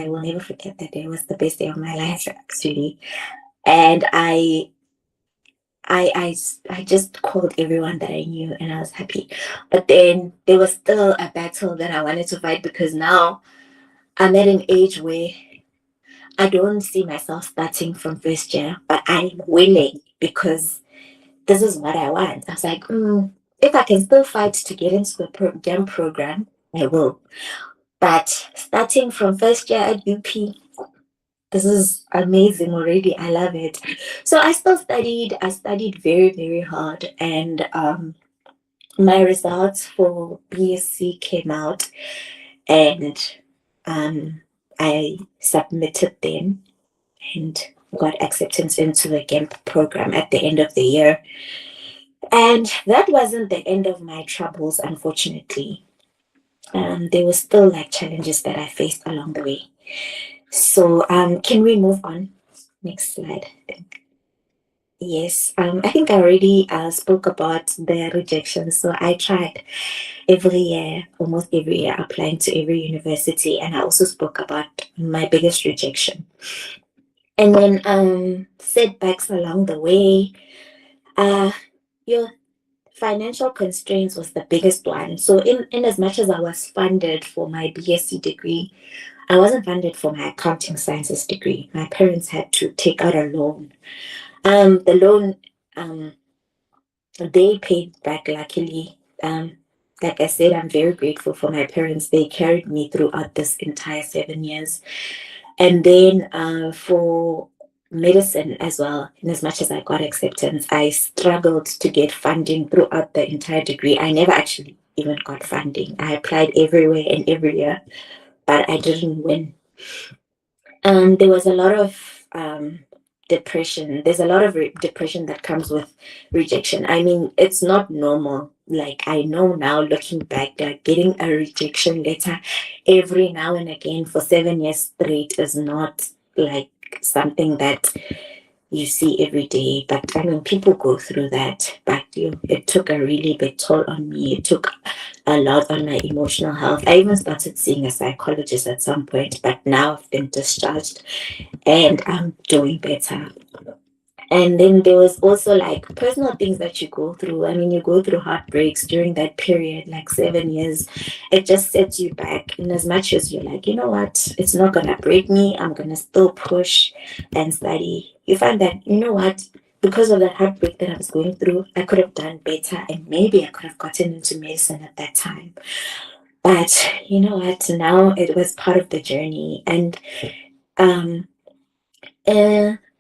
will never forget that day. It was the best day of my life, actually. And I just called everyone that I knew, and I was happy. But then there was still a battle that I wanted to fight, because now I'm at an age where I don't see myself starting from first year, but I'm willing, because this is what I want. I was like, if I can still fight to get into a GEM program, I will. But starting from first year at UP, this is amazing already. I love it. So I still studied. I studied very, very hard. And my results for BSc came out, and I submitted them and got acceptance into the GEMP program at the end of the year. And that wasn't the end of my troubles, unfortunately. There were still like challenges that I faced along the way. So can we move on? Next slide. Yes, I think I already spoke about the rejection. So I tried every year, almost every year, applying to every university. And I also spoke about my biggest rejection. And then setbacks along the way. Your financial constraints was the biggest one. So in as much as I was funded for my BSc degree, I wasn't funded for my accounting sciences degree. My parents had to take out a loan. The loan, they paid back, luckily. Like I said, I'm very grateful for my parents. They carried me throughout this entire 7 years. And then for medicine as well, in as much as I got acceptance, I struggled to get funding throughout the entire degree. I never actually even got funding. I applied everywhere and every year, but I didn't win. There was a lot of depression. There's a lot of depression that comes with rejection. I mean, it's not normal. Like, I know now, looking back, that getting a rejection letter every now and again for 7 years straight is not like something that you see every day. But I mean, people go through that. But it took a really big toll on me. It took a lot on my emotional health. I even started seeing a psychologist at some point, but now I've been discharged and I'm doing better. And then there was also like personal things that you go through. I mean, you go through heartbreaks during that period, like 7 years. It just sets you back. And as much as you're like, you know what, it's not going to break me, I'm going to still push and study. You find that, you know what, because of that heartbreak that I was going through, I could have done better, and maybe I could have gotten into medicine at that time. But you know what, now it was part of the journey. And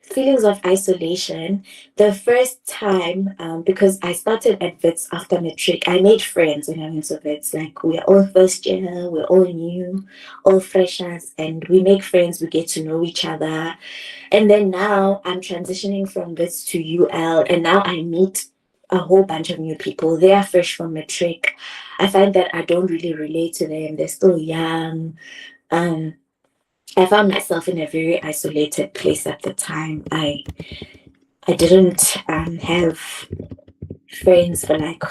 feelings of isolation. The first time, because I started at Wits after matric, I made friends when I went to Wits. Like, we're all first year, we're all new, all freshers, and we make friends, we get to know each other. And then now I'm transitioning from Wits to UL, and now I meet a whole bunch of new people. They are fresh from matric. I find that I don't really relate to them. They're still young. I found myself in a very isolated place at the time. I didn't have friends for like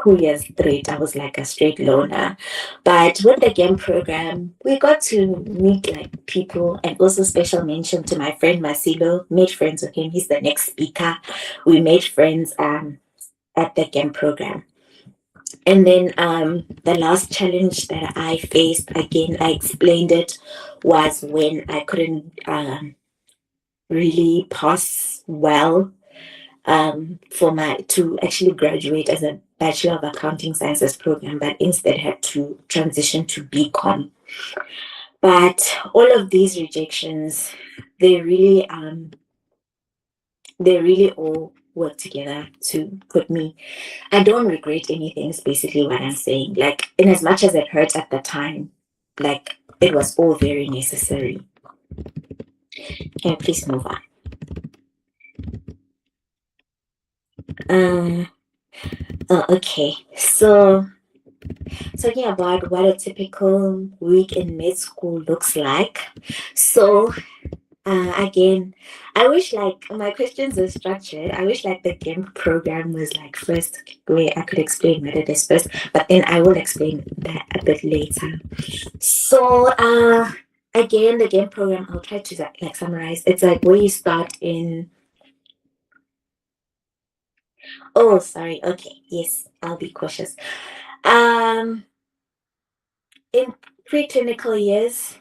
2 years straight. I was like a straight loner. But with the game program, we got to meet like people, and also special mention to my friend Marcelo. Made friends with him. He's the next speaker. We made friends at the game program. And then the last challenge that I faced, again, I explained it, was when I couldn't really pass well for my to actually graduate as a Bachelor of Accounting Sciences program, but instead had to transition to BCom. But all of these rejections, they really all work together to put me. I don't regret anything, is basically what I'm saying. Like, in as much as it hurt at the time, like, it was all very necessary. Can you please move on? Okay. So talking about what a typical week in med school looks like. So again, I wish like my questions are structured. I wish like the game program was like first, where I could explain what it is first, but then I will explain that a bit later. So again, the game program, I'll try to like summarize. It's like where you start in. Oh, sorry. Okay, yes, I'll be cautious. In preclinical years,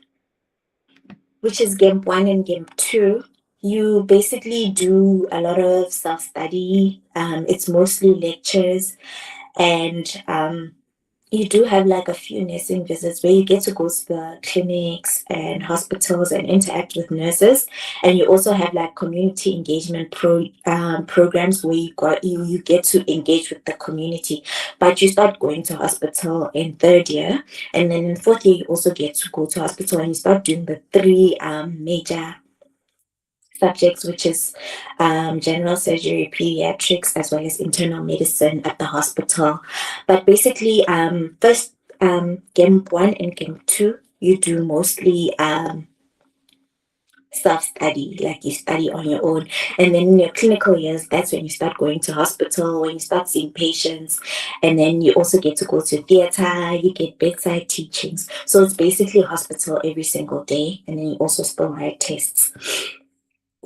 which is game 1 and game 2, you basically do a lot of self-study. It's mostly lectures, and you do have like a few nursing visits where you get to go to the clinics and hospitals and interact with nurses. And you also have like community engagement programs where you get to engage with the community. But you start going to hospital in 3rd year, and then in 4th year you also get to go to hospital, and you start doing the 3 major subjects, which is general surgery, pediatrics, as well as internal medicine at the hospital. But basically, first game 1 and game 2, you do mostly self-study, like you study on your own. And then in your clinical years, that's when you start going to hospital, when you start seeing patients, and then you also get to go to theater, you get bedside teachings. So it's basically hospital every single day, and then you also still write tests.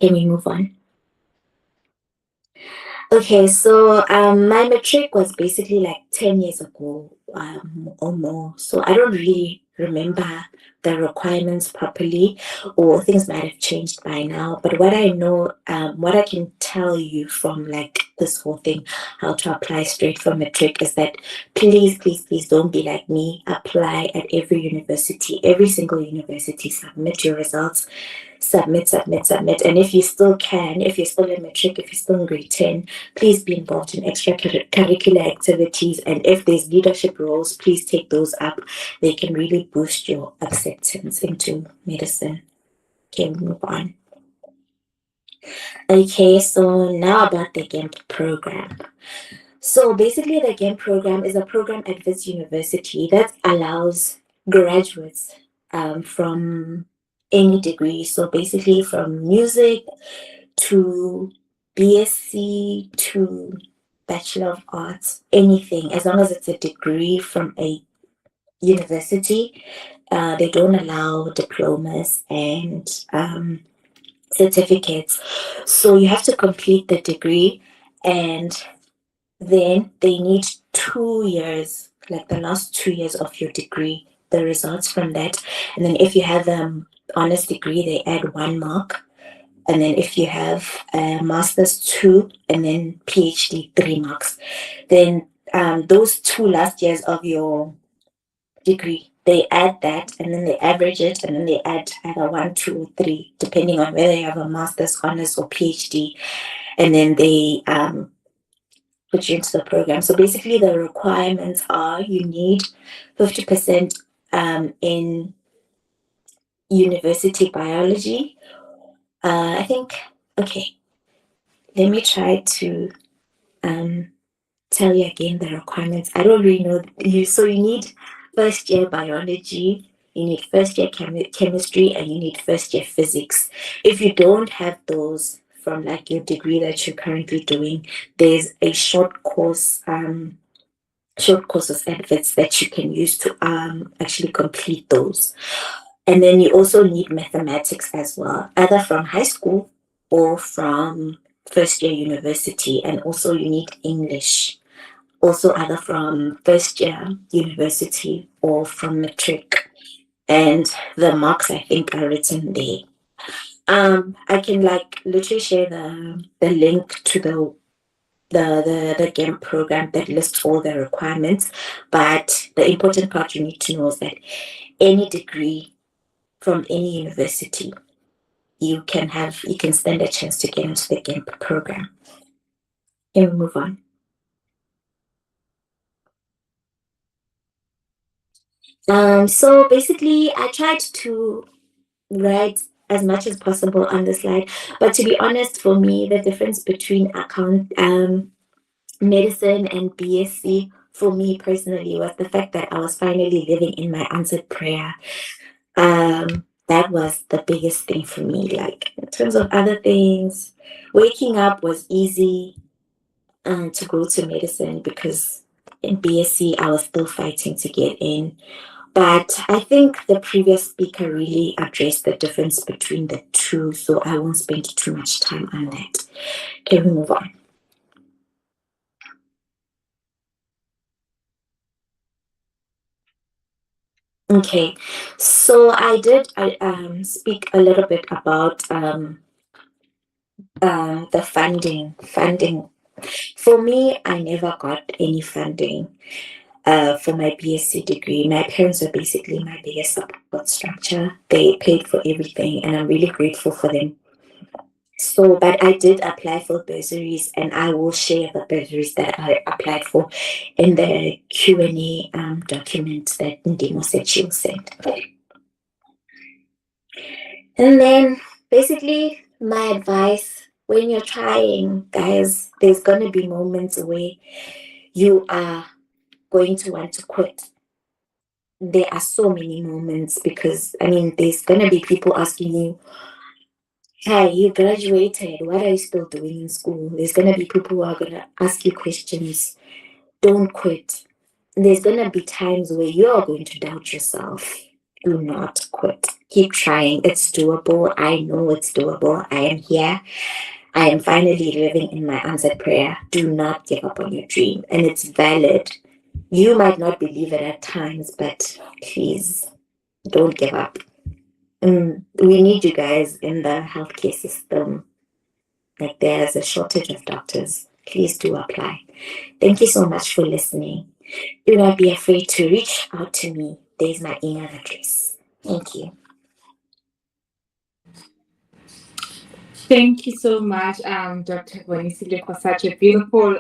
Can we move on? Okay, so my matric was basically like 10 years ago or more. So I don't really remember the requirements properly, or things might have changed by now. But what I know, what I can tell you from like this whole thing, how to apply straight from matric, is that please, please, please don't be like me. Apply at every university, every single university, submit your results. Submit. And if you still can, if you're still in matric, if you're still in grade 10, please be involved in extracurricular activities. And if there's leadership roles, please take those up. They can really boost your acceptance into medicine. Okay, move on. Okay, so now about the GAMP program. So basically, the GAMP program is a program at Wits University that allows graduates from any degree. So basically, from music to BSc to Bachelor of Arts, anything, as long as it's a degree from a university. They don't allow diplomas and certificates. So you have to complete the degree, and then they need 2 years, like the last 2 years of your degree, the results from that. And then if you have honors degree, they add 1 mark. And then if you have a master's 2, and then PhD 3 marks. Then those 2 last years of your degree, they add that, and then they average it, and then they add either 1, 2, or 3, depending on whether you have a master's, honors, or PhD. And then they put you into the program. So basically, the requirements are you need 50% in university biology. I think, okay, let me try to tell you again the requirements. I don't really know. So you need 1st year biology, you need first year chemistry, and you need first year physics. If you don't have those from like your degree that you're currently doing, there's a short courses adverts that you can use to actually complete those. And then you also need mathematics as well, either from high school or from first year university. And also you need English, also either from first year university or from matric. And the marks, I think, are written there. I can like literally share the link to the GAMP program that lists all the requirements. But the important part you need to know is that any degree from any university, you can stand a chance to get into the GAMP program. Can we move on? So basically, I tried to write as much as possible on the slide, but to be honest, for me, the difference between medicine and BSc for me personally was the fact that I was finally living in my answered prayer. That was the biggest thing for me. Like in terms of other things, waking up was easy to go to medicine because in BSc I was still fighting to get in. But I think the previous speaker really addressed the difference between the two, so I won't spend too much time on that. Can we move on? Okay, so I did speak a little bit about the funding. For me, I never got any funding for my BSc degree. My parents were basically my biggest support structure. They paid for everything, and I'm really grateful for them. So, but I did apply for bursaries, and I will share the bursaries that I applied for in the Q&A document that Ndimo said she'll send. And then basically my advice, when you're trying, guys, there's going to be moments where you are going to want to quit. There are so many moments because, I mean, there's going to be people asking you, hey, you graduated, what are you still doing in school? There's going to be people who are going to ask you questions. Don't quit. There's going to be times where you're going to doubt yourself. Do not quit. Keep trying. It's doable. I know it's doable. I am here. I am finally living in my answered prayer. Do not give up on your dream. And it's valid. You might not believe it at times, but please don't give up. We need you guys in the healthcare system. Like there's a shortage of doctors. Please do apply. Thank you so much for listening. Do not be afraid to reach out to me. There's my email address. Thank you. Thank you so much, Dr. Bonisile, for such a beautiful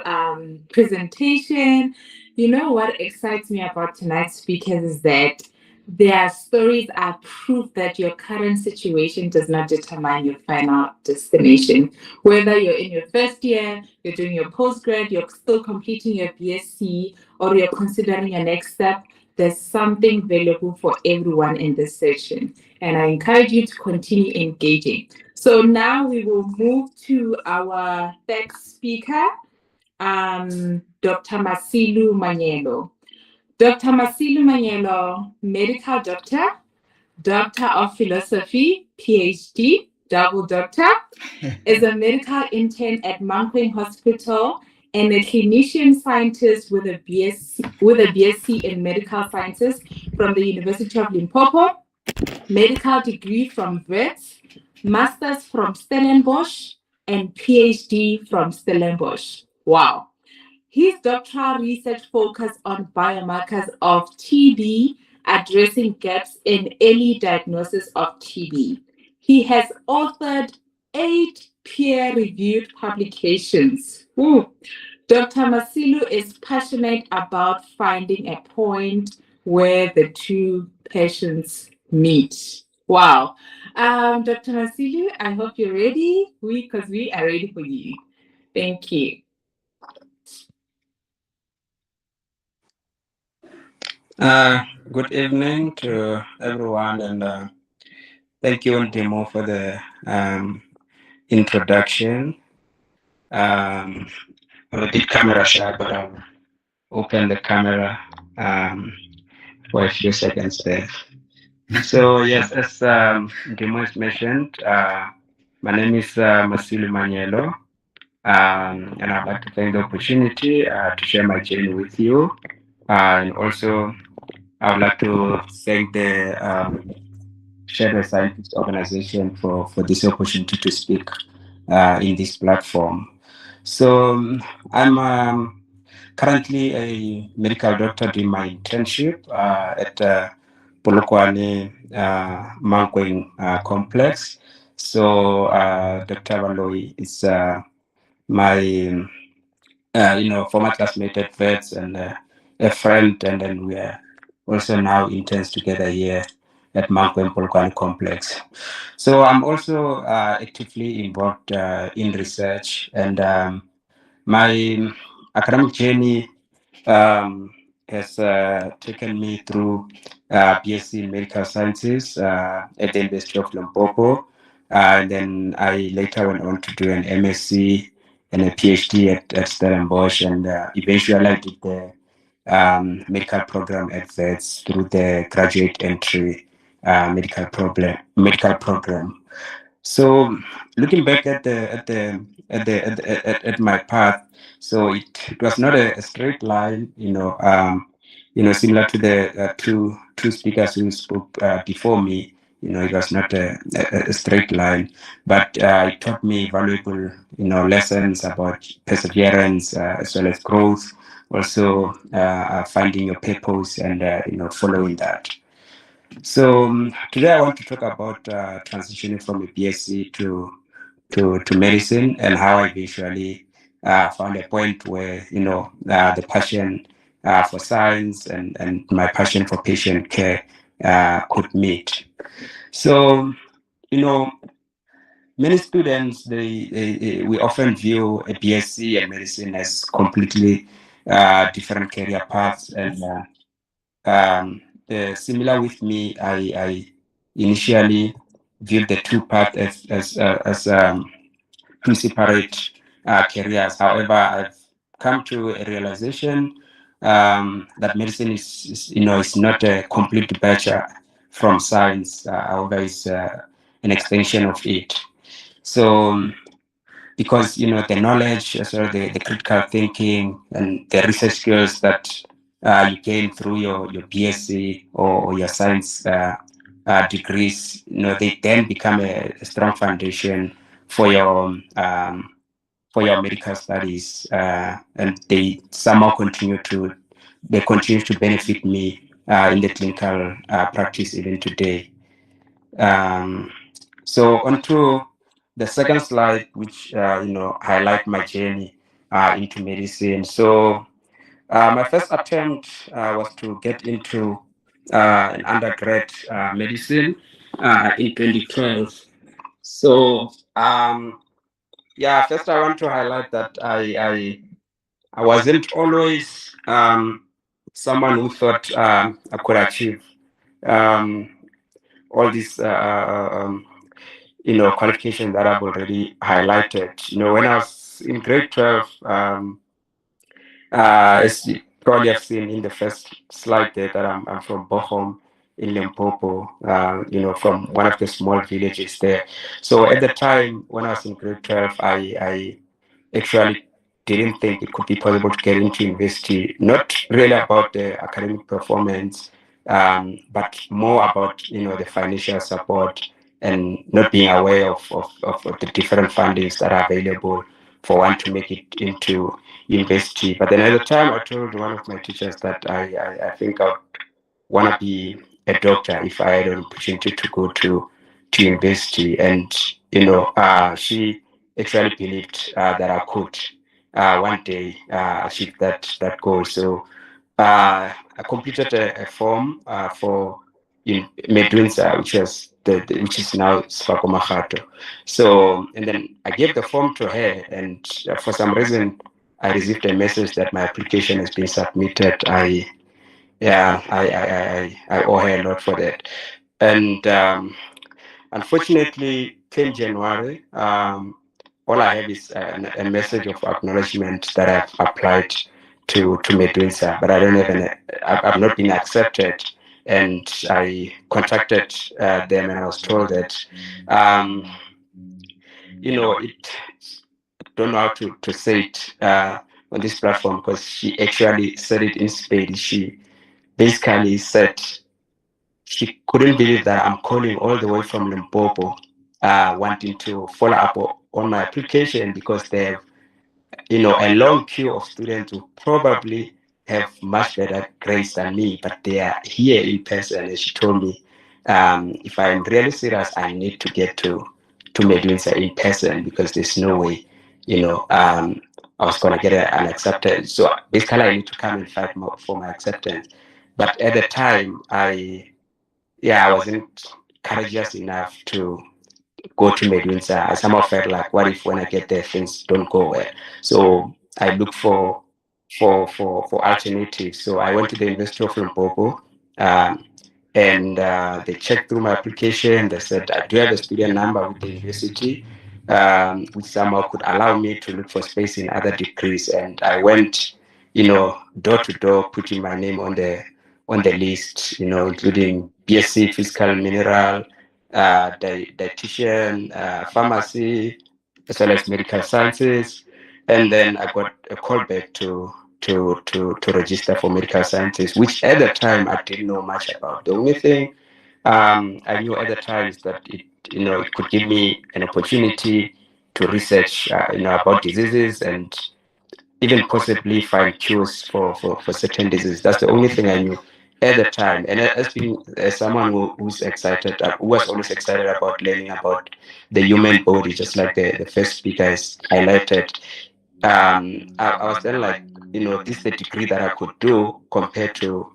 presentation. You know what excites me about tonight's speakers is that their stories are proof that your current situation does not determine your final destination. Whether you're in your first year, you're doing your postgrad, you're still completing your BSc, or you're considering your next step, there's something valuable for everyone in this session. And I encourage you to continue engaging. So now we will move to our next speaker, Dr. Masilu Manyelo. Dr. Masilu Manyelo, medical doctor, doctor of philosophy, PhD, double doctor, is a medical intern at Mankweng Hospital and a clinician scientist with a BSc in medical sciences from the University of Limpopo, medical degree from Wits, master's from Stellenbosch, and PhD from Stellenbosch. Wow. His doctoral research focused on biomarkers of TB, addressing gaps in early diagnosis of TB. He has authored 8 peer-reviewed publications. Ooh. Dr. Masilu is passionate about finding a point where the two patients meet. Wow. Dr. Masilu, I hope you're ready, because we are ready for you. Thank you. Good evening to everyone, and thank you, Ndimo, for the introduction. I'm a bit camera shy, but I'll open the camera for a few seconds there. So, yes, as Ndimo has mentioned, my name is Masilu Manielo, and I'd like to thank the opportunity to share my journey with you. And also, I would like to thank the Shadow Scientist Organization for this opportunity to speak in this platform. So I'm currently a medical doctor doing my internship at Polokwane Mankweng Complex. So Dr. Valoi is my former classmate at VETS and a friend, and then we are also now interns together here at Mankweng Polokwane Complex. So I'm also actively involved in research, and my academic journey has taken me through BSc in Medical Sciences at the University of Limpopo. And then I later went on to do an MSc and a PhD at Stellenbosch, and eventually I did the medical program at VETS through the graduate entry medical program. So looking back at my path, so it was not a straight line, similar to the two speakers who spoke before me. It was not a straight line, but it taught me valuable, lessons about perseverance as well as growth. Also, finding your purpose and following that. So today I want to talk about transitioning from a BSc to medicine, and how I eventually found a point where the passion for science and my passion for patient care could meet. So many students we often view a BSc and medicine as completely different career paths, and similar with me, I initially viewed the two paths as two separate careers. However, I've come to a realization that medicine is not a complete departure from science. However, it's an extension of it. So because the knowledge, as well the critical thinking and the research skills that you gain through your BSc or your science degrees, they then become a strong foundation for your medical studies, and they somehow continue to benefit me in the clinical practice even today. So onto the second slide, which highlight my journey into medicine. So my first attempt was to get into an undergrad medicine in 2012. So first I want to highlight that I wasn't always someone who thought I could achieve all these qualifications that I've already highlighted. When I was in grade 12, as you probably have seen in the first slide there, that I'm from Bochum in Limpopo, from one of the small villages there. So at the time when I was in grade 12, I actually didn't think it could be possible to get into university, not really about the academic performance, but more about the financial support and not being aware of the different fundings that are available for one to make it into university. But then at the time, I told one of my teachers that I think I want to be a doctor if I had an opportunity to go to university, and she actually believed that I could one day achieve that goal. So I completed a form for Medwinsa, which is now Sfako Makgato. So, and then I gave the form to her, and for some reason I received a message that my application has been submitted. I yeah, I owe her a lot for that. And unfortunately, came January, all I have is a message of acknowledgement that I've applied to Medunsa, but I don't have I've not been accepted. And I contacted them, and I was told that, it don't know how to say it on this platform, because she actually said it in Spanish. She basically said she couldn't believe that I'm calling all the way from Limpopo, wanting to follow up on my application, because they have, a long queue of students who probably have much better grades than me, but they are here in person. And she told me, if I'm really serious, I need to get to Medunsa in person, because there's no way, I was going to get an acceptance. So basically, I need to come and fight for my acceptance. But at the time, I wasn't courageous enough to go to Medunsa. I somehow felt like, what if when I get there things don't go well? So I looked for alternatives. So I went to the University of Limpopo, and they checked through my application. They said I do have a student number with the university, which somehow could allow me to look for space in other degrees. And I went, door to door, putting my name on the list, including BSc Physical Mineral, dietitian, pharmacy, as well as medical sciences. And then I got a call back to register for medical sciences, which at the time I didn't know much about. The only thing I knew at the time is that it could give me an opportunity to research, about diseases, and even possibly find cures for certain diseases. That's the only thing I knew at the time. And as someone who's excited, who was always excited about learning about the human body, just like the first speaker has highlighted, I was then like, this is the degree that I could do compared to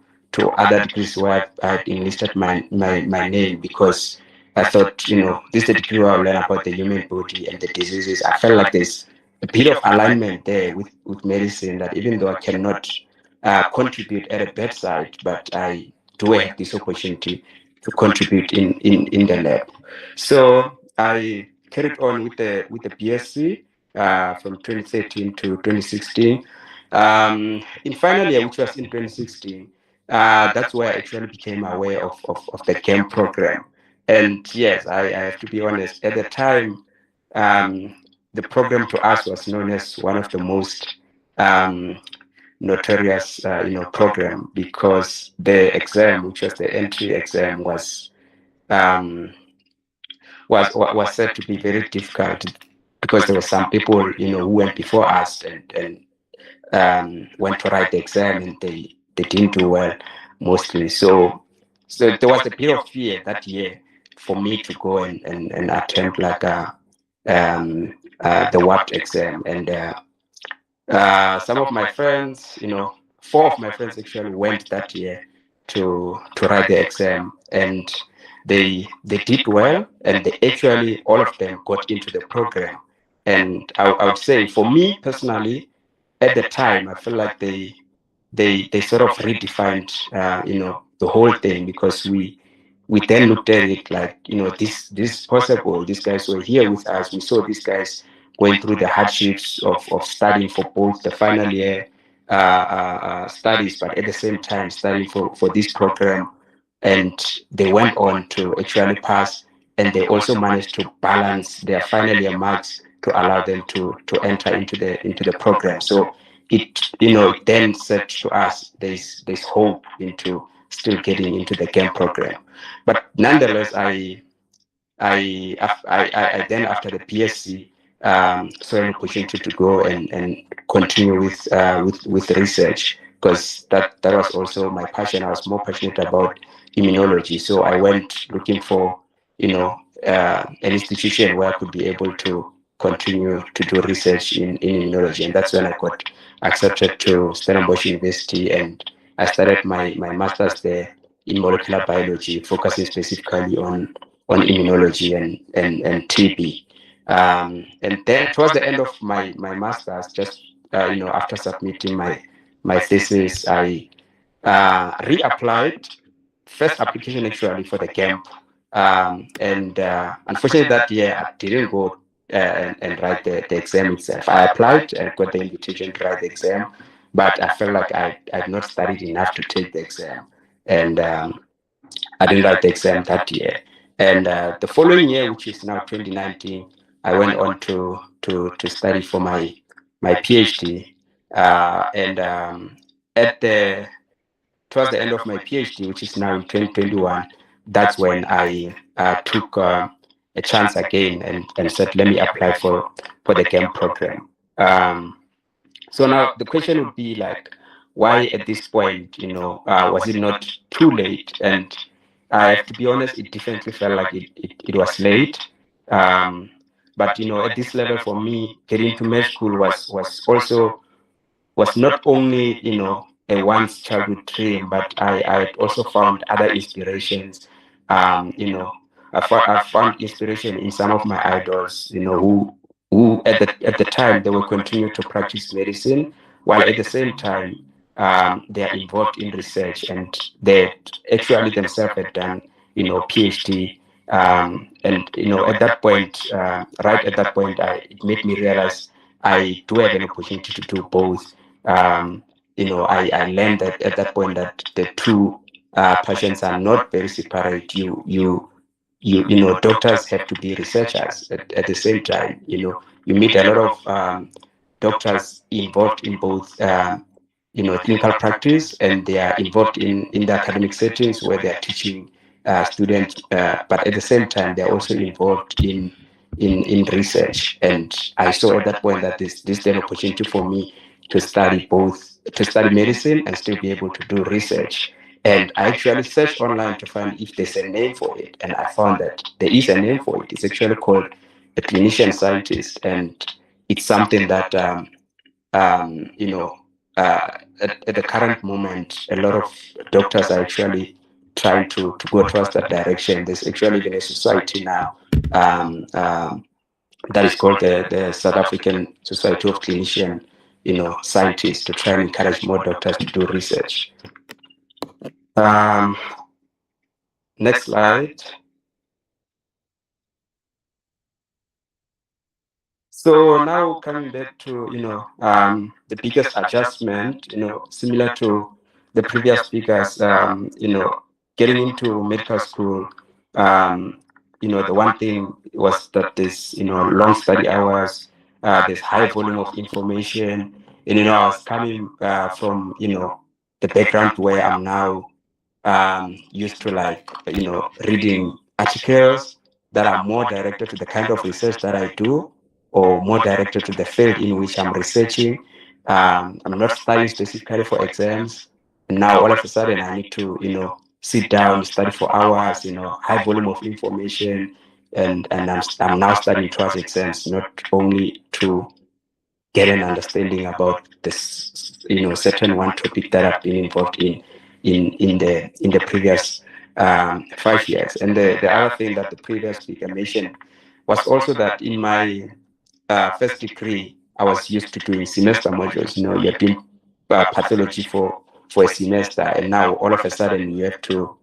other degrees where I had enlisted my name, because I thought, this is the degree where I learn about the human body and the diseases. I felt like there's a bit of alignment there with medicine, that even though I cannot contribute at a bedside, but I do have this opportunity to contribute in the lab. So I carried on with the BSc from 2013 to 2016. In final year, which was in 2016, that's where I actually became aware of the GAME program. And yes, I have to be honest, at the time, the program to us was known as one of the most notorious, program, because the exam, which was the entry exam, was said to be very difficult, because there were some people, who went before us and went to write the exam, and they didn't do well mostly. So there was a bit of fear that year for me to go and attempt like the WAPT exam. And some of my friends, 4 of my friends actually went that year to write the exam, and they did well, and they actually, all of them got into the program. And I would say, for me personally, at the time, I feel like they sort of redefined, the whole thing, because we then looked at it like, this is possible. These guys were here with us. We saw these guys going through the hardships of studying for both the final year studies, but at the same time studying for this program. And they went on to actually pass, and they also managed to balance their final year marks to allow them to enter into the program. So it then said to us, there's hope into still getting into the GAME program. But nonetheless, I then, after the PSC, saw an opportunity to go and continue with research, because that was also my passion. I was more passionate about immunology, so I went looking for an institution where I could be able to continue to do research in immunology, and that's when I got accepted to Stellenbosch University, and I started my master's there in molecular biology, focusing specifically on immunology and TB. And then towards the end of my master's, just after submitting my thesis, I reapplied, first application actually for the camp. And unfortunately that year I didn't go and write the exam itself. I applied and got the invitation to write the exam, but I felt like I had not studied enough to take the exam. And I didn't write the exam that year. And the following year, which is now 2019, I went on to study for my PhD. And towards the end of my PhD, which is now in 2021, that's when I took a chance again and said, let me apply for the GAMP program. So now the question would be like, why at this point, was it not too late? And I have to be honest, it definitely felt like it was late. But at this level for me, getting into med school was not only a once childhood dream, but I also found other inspirations. I found inspiration in some of my idols, who at the time they were continuing to practice medicine, while at the same time they are involved in research, and they actually themselves had done PhD. And at that point, right at that point, it made me realize I do have an opportunity to do both. I learned that at that point that the two passions are not very separate. Doctors have to be researchers at the same time. You meet a lot of doctors involved in both clinical practice, and they are involved in the academic settings where they are teaching students, but at the same time they're also involved in research. And I saw at that point that this is an opportunity for me to study medicine and still be able to do research. And I actually searched online to find if there's a name for it, and I found that there is a name for it. It's actually called a clinician scientist, and it's something that at the current moment, a lot of doctors are actually trying to go towards that direction. There's actually even a society now that is called the South African Society of Clinician, scientists, to try and encourage more doctors to do research. Next slide. So now coming back to the biggest adjustment, similar to the previous speakers, getting into medical school, the one thing was that there's long study hours, there's high volume of information, and I was coming from the background where I'm now used to reading articles that are more directed to the kind of research that I do, or more directed to the field in which I'm researching. I'm not studying specifically for exams. And now all of a sudden I need to, sit down, study for hours, high volume of information. And I'm now studying towards exams, not only to get an understanding about this, certain one topic that I've been involved in the previous 5 years. And the other thing that the previous speaker mentioned was also that in my first degree, I was used to doing semester modules. You're doing pathology for a semester, and now all of a sudden you have to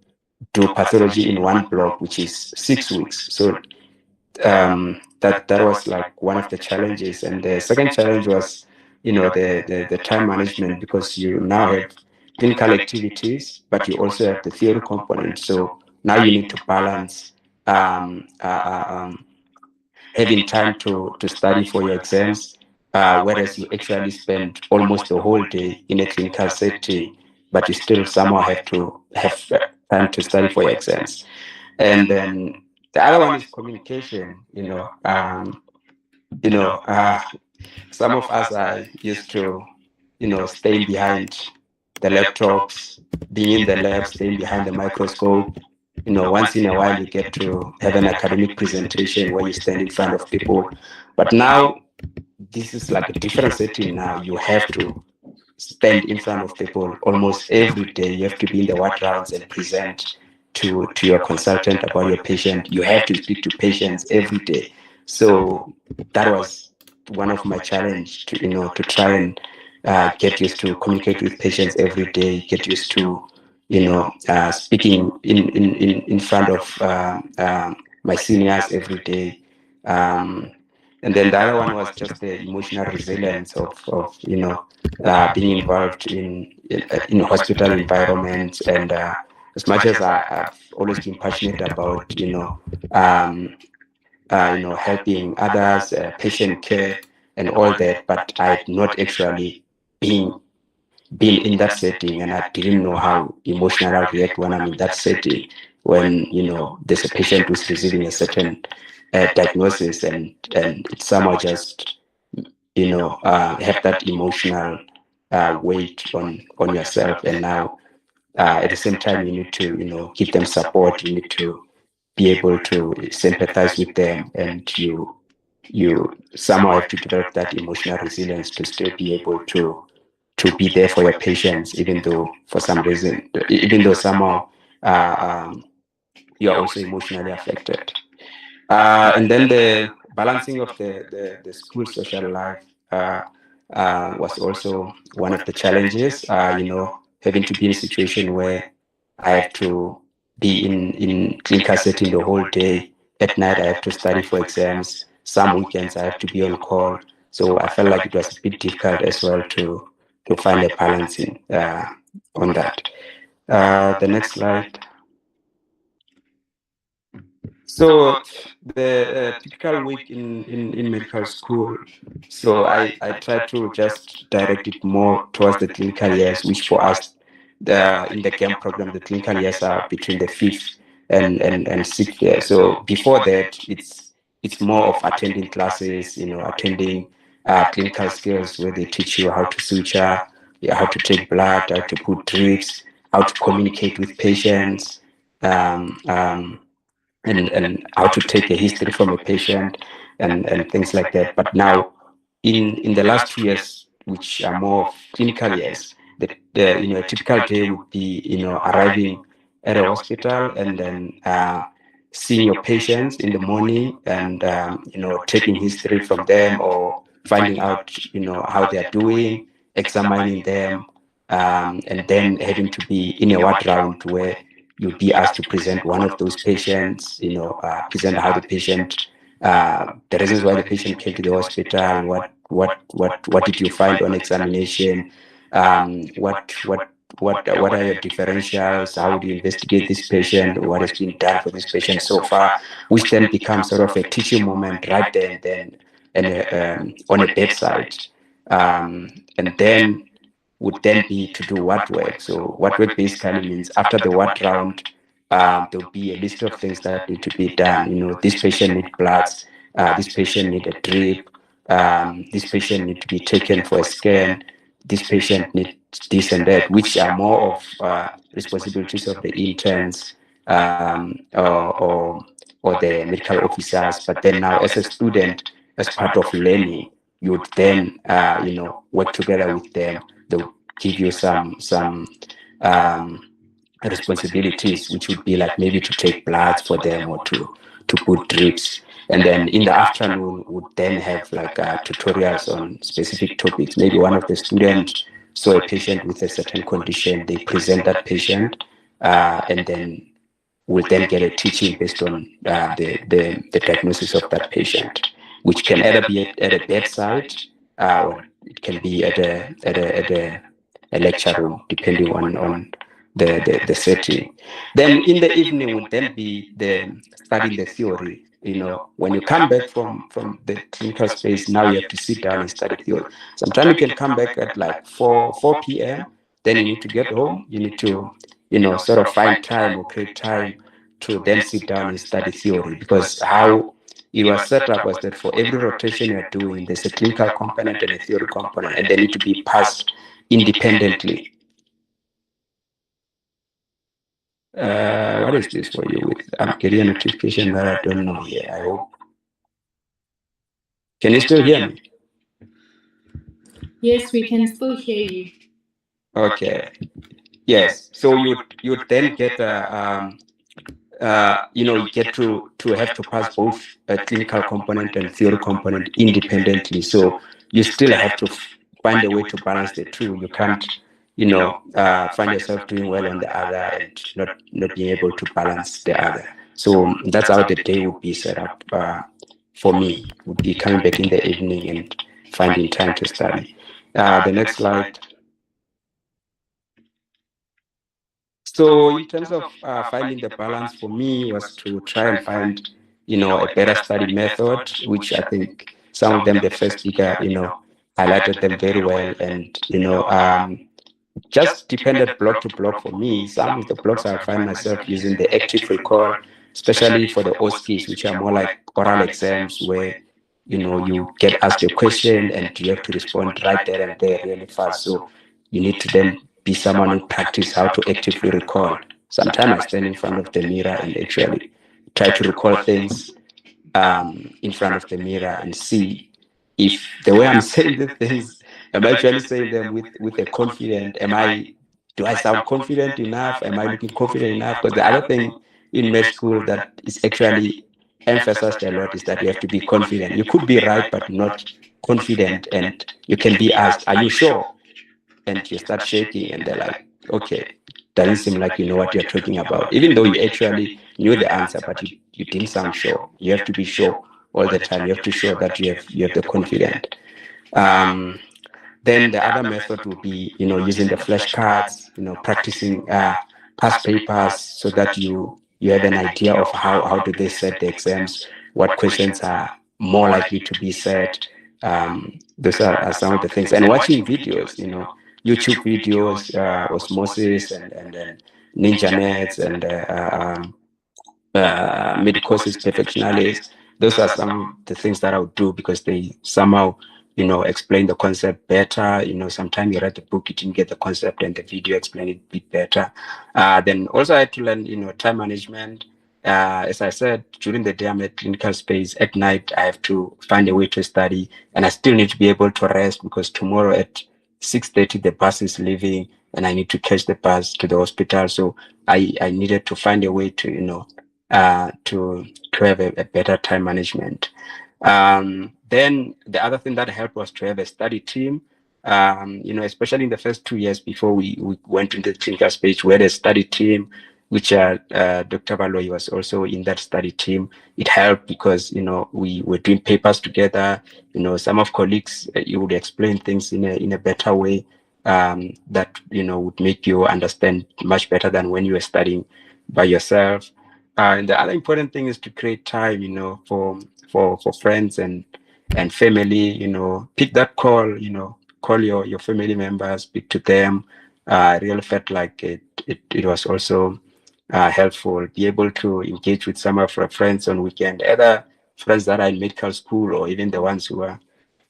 do pathology in one block, which is 6 weeks. So that was like one of the challenges. And the second challenge was, the time management, because you now have clinical activities, but you also have the theory component. So now you need to balance having time to study for your exams, whereas you actually spend almost the whole day in a clinical setting, but you still somehow have to have time to study for your exams. And then the other one is communication. Some of us are used to, staying behind the laptops, being in the lab, staying behind the microscope. Once in a while you get to have an academic presentation where you stand in front of people. But now this is like a different setting now. You have to stand in front of people almost every day. You have to be in the ward rounds and present to your consultant about your patient. You have to speak to patients every day. So that was one of my challenge to try and get used to communicate with patients every day, get used to, speaking in front of my seniors every day. And then the other one was just the emotional resilience of being involved in hospital environments. And as much as I've always been passionate about, helping others, patient care, and all that, but I had not actually been in that setting, and I didn't know how emotional I react when I'm in that setting. When there's a patient who's receiving a certain diagnosis, and it somehow just have that emotional weight on yourself, and now at the same time you need to give them support. You need to be able to sympathize with them, and you somehow have to develop that emotional resilience to still be able to be there for your patients, even though for some reason, even though somehow you are also emotionally affected. And then the balancing of the school social life was also one of the challenges. Having to be in a situation where I have to be in clinical setting the whole day. At night, I have to study for exams. Some weekends, I have to be on call. So I felt like it was a bit difficult as well to find a balancing on that. The next slide. So the typical week in medical school, so I try to just direct it more towards the clinical years, which for us, in the CAMP program, the clinical years are between the 5th and 6th year. So before that, it's more of attending classes, attending clinical skills where they teach you how to suture, how to take blood, how to put drips, how to communicate with patients, and how to take a history from a patient, and things like that. But now, in the last 2 years, which are more clinical years, a typical day would be arriving at a hospital, and then seeing your patients in the morning, and taking history from them, or finding out how they are doing, examining them, and then having to be in a ward round where you'll be asked to present one of those patients, present how the patient, the reasons why the patient came to the hospital, what did you find on examination, what are your differentials, how do you investigate this patient, what has been done for this patient so far, which then becomes sort of a teaching moment right there and then on a bedside, and then would then be to do ward work. So ward work basically means after the ward round, there'll be a list of things that need to be done. This patient needs bloods, this patient needs a drip, this patient needs to be taken for a scan, this patient needs this and that, which are more of responsibilities of the interns or the medical officers. But then now, as a student, as part of learning, you would then work together with them. They'll give you some responsibilities, which would be like maybe to take bloods for them, or to put drips. And then in the afternoon, would then have like tutorials on specific topics. Maybe one of the students saw a patient with a certain condition, they present that patient, and then will then get a teaching based on the diagnosis of that patient, which can either be at a bedside, or it can be at a lecture room, depending on the setting. Then in the evening would then be studying the theory. When you come back from the clinical space, now you have to sit down and study theory. Sometimes you can come back at like 4 p.m. Then you need to get home. You need to sort of find time or create time to then sit down and study theory, because how it was set up was that for every rotation you're doing, there's a clinical component and a theory component, and they need to be passed independently. What is this for you? I'm getting a notification that I don't know here. I hope. Can you still hear me? Yes, we can still hear you. Okay. Yes. So you then get you get to have to pass both a clinical component and theory component independently. So you still have to find a way to balance the two. You can't, find yourself doing well on the other and not being able to balance the other. So that's how the day would be set up for me. Would be coming back in the evening and finding time to study. The next slide. So in terms of finding the balance for me was to try and find, a better study method, which I think some of them, the first speaker, highlighted them very well. And, just depended block to block for me. Some of the blocks I find myself using the active recall, especially for the OSCEs, which are more like oral exams where, you get asked a question and you have to respond right there and there really fast. So you need to then be someone who practice how to actively recall. Sometimes I stand in front of the mirror and actually try to recall things in front of the mirror and see if the way I'm saying the things, am I actually saying them with a confident, do I sound confident enough? Am I looking confident enough? Because the other thing in med school that is actually emphasized a lot is that you have to be confident. You could be right, but not confident. And you can be asked, are you sure? And you start shaking and they're like, okay, doesn't seem like you know what you're talking about. Even though you actually knew the answer, but you didn't sound sure. You have to be sure all the time. You have to show that you have the confidence. Then the other method would be, using the flashcards, practicing past papers so that you have an idea of how do they set the exams, what questions are more likely to be said. Those are some of the things. And watching videos, YouTube videos, Osmosis and NinjaNets and Medicosis Perfectionalis. Those are some of the things that I would do because they somehow, explain the concept better. Sometimes you read the book, you didn't get the concept, and the video explained it a bit better. Then also I had to learn, time management. As I said, during the day I'm at clinical space. At night, I have to find a way to study, and I still need to be able to rest because tomorrow at 6:30 the bus is leaving, and I need to catch the bus to the hospital. So I needed to find a way to, to have a better time management. Then the other thing that helped was to have a study team. Especially in the first 2 years before we went into the clinical space, we had a study team, which Dr. Baloyi was also in that study team. It helped because, we were doing papers together. Some of colleagues, you would explain things in a better way that, would make you understand much better than when you were studying by yourself. And the other important thing is to create time, for friends and family, pick that call, call your family members, speak to them. I really felt like it was also helpful, be able to engage with some of our friends on weekend, either friends that are in medical school or even the ones who are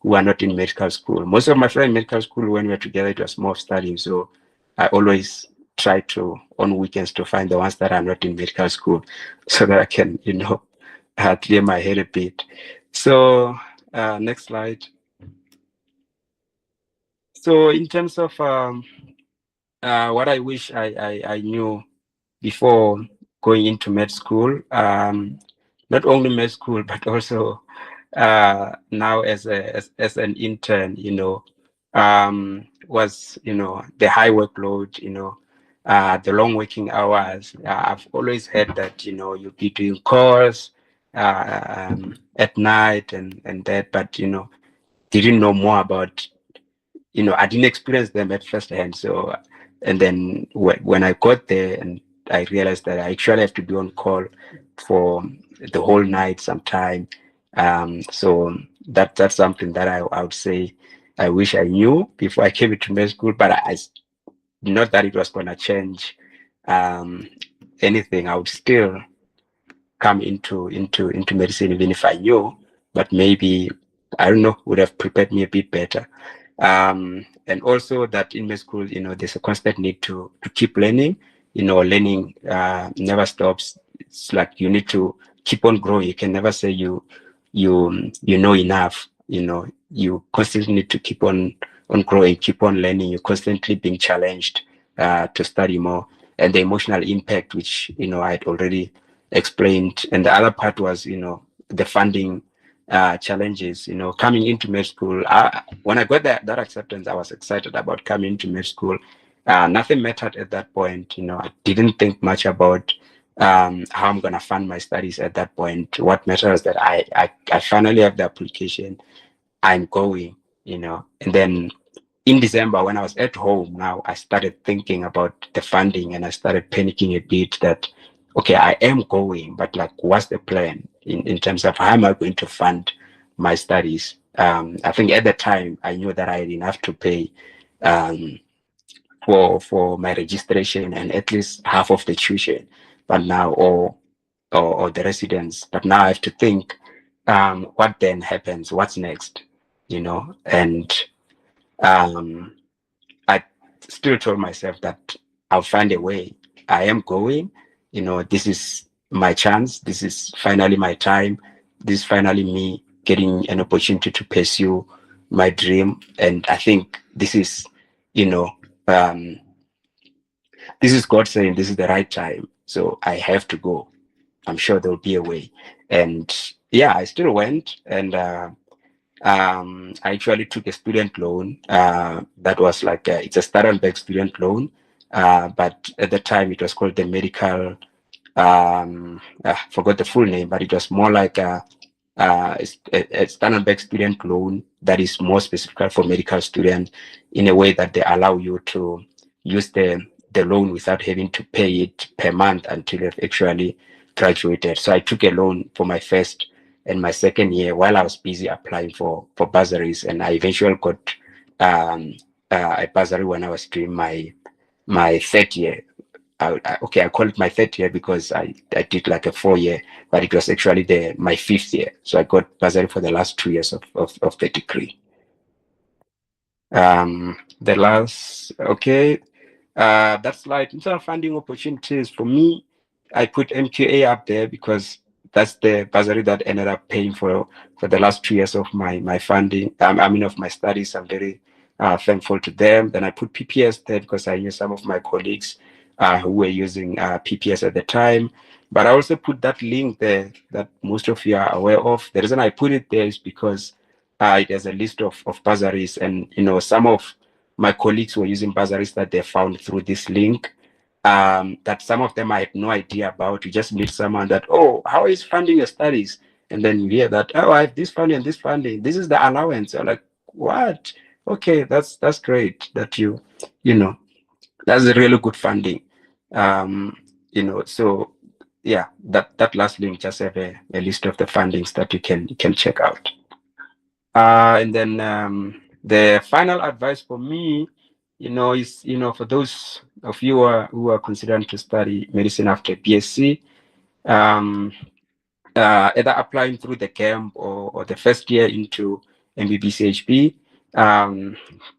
not in medical school. Most of my friends in medical school, when we were together, it was more studying. So I always try to, on weekends, to find the ones that are not in medical school so that I can, clear my head a bit. So next slide. So in terms of what I wish I knew before going into med school, not only med school, but also now as an intern, was, the high workload, the long working hours. I've always heard that, you'll be doing calls at night and that, but, didn't know more about, I didn't experience them at first hand. So, and then when I got there and I realized that I actually have to be on call for the whole night sometime. So that's something that I would say I wish I knew before I came into med school, but I not that it was going to change anything. I would still come into medicine even if I knew, but maybe, I don't know, would have prepared me a bit better. And also that in med school, there's a constant need to keep learning. Learning never stops. It's like you need to keep on growing. You can never say you know enough. You constantly need to keep on growing, keep on learning. You're constantly being challenged to study more. And the emotional impact, which I had already explained. And the other part was the funding challenges. Coming into med school, when I got that acceptance, I was excited about coming into med school. Nothing mattered at that point. I didn't think much about how I'm gonna fund my studies at that point. What matters is that I finally have the application. I'm going. And then in December, when I was at home, now I started thinking about the funding, and I started panicking a bit that, okay, I am going, but like, what's the plan in terms of how am I going to fund my studies? I think at the time I knew that I had enough to pay for my registration and at least half of the tuition, but now or the residence. But now I have to think, what then happens? What's next? And I still told myself that I'll find a way. I am going. This is my chance. This is finally my time. This is finally me getting an opportunity to pursue my dream. And I think this is, this is God saying this is the right time. So I have to go. I'm sure there'll be a way. And yeah, I still went, and I actually took a student loan. That was like it's a Standard Bank student loan, but at the time it was called the medical. I forgot the full name, but it was more like a Standard Bank student loan that is more specific for medical students, in a way that they allow you to use the loan without having to pay it per month until you've actually graduated. So I took a loan for my first and my second year while I was busy applying for bursaries, and I eventually got a bursary when I was doing my third year. I call it my third year because I did like a 4-year, but it was actually my 5th year. So I got bursary for the last 2 years of the degree. That's like in terms of funding opportunities for me. I put MQA up there because that's the bursary that ended up paying for the last 2 years of my funding. Of my studies. I'm very thankful to them. Then I put PPS there because I knew some of my colleagues who were using PPS at the time. But I also put that link there that most of you are aware of. The reason I put it there is because it has a list of bursaries, and some of my colleagues were using bursaries that they found through this link. That some of them I had no idea about. You just meet someone that, oh, how is funding your studies? And then you hear that, oh, I have this funding and this funding. This is the allowance. You're like, what? Okay, that's great that that's a really good funding. So yeah, that last link just have a list of the fundings that you can check out. And then the final advice for me, is for those of you who are considering to study medicine after BSc, either applying through the camp or the first year into MBBCHB.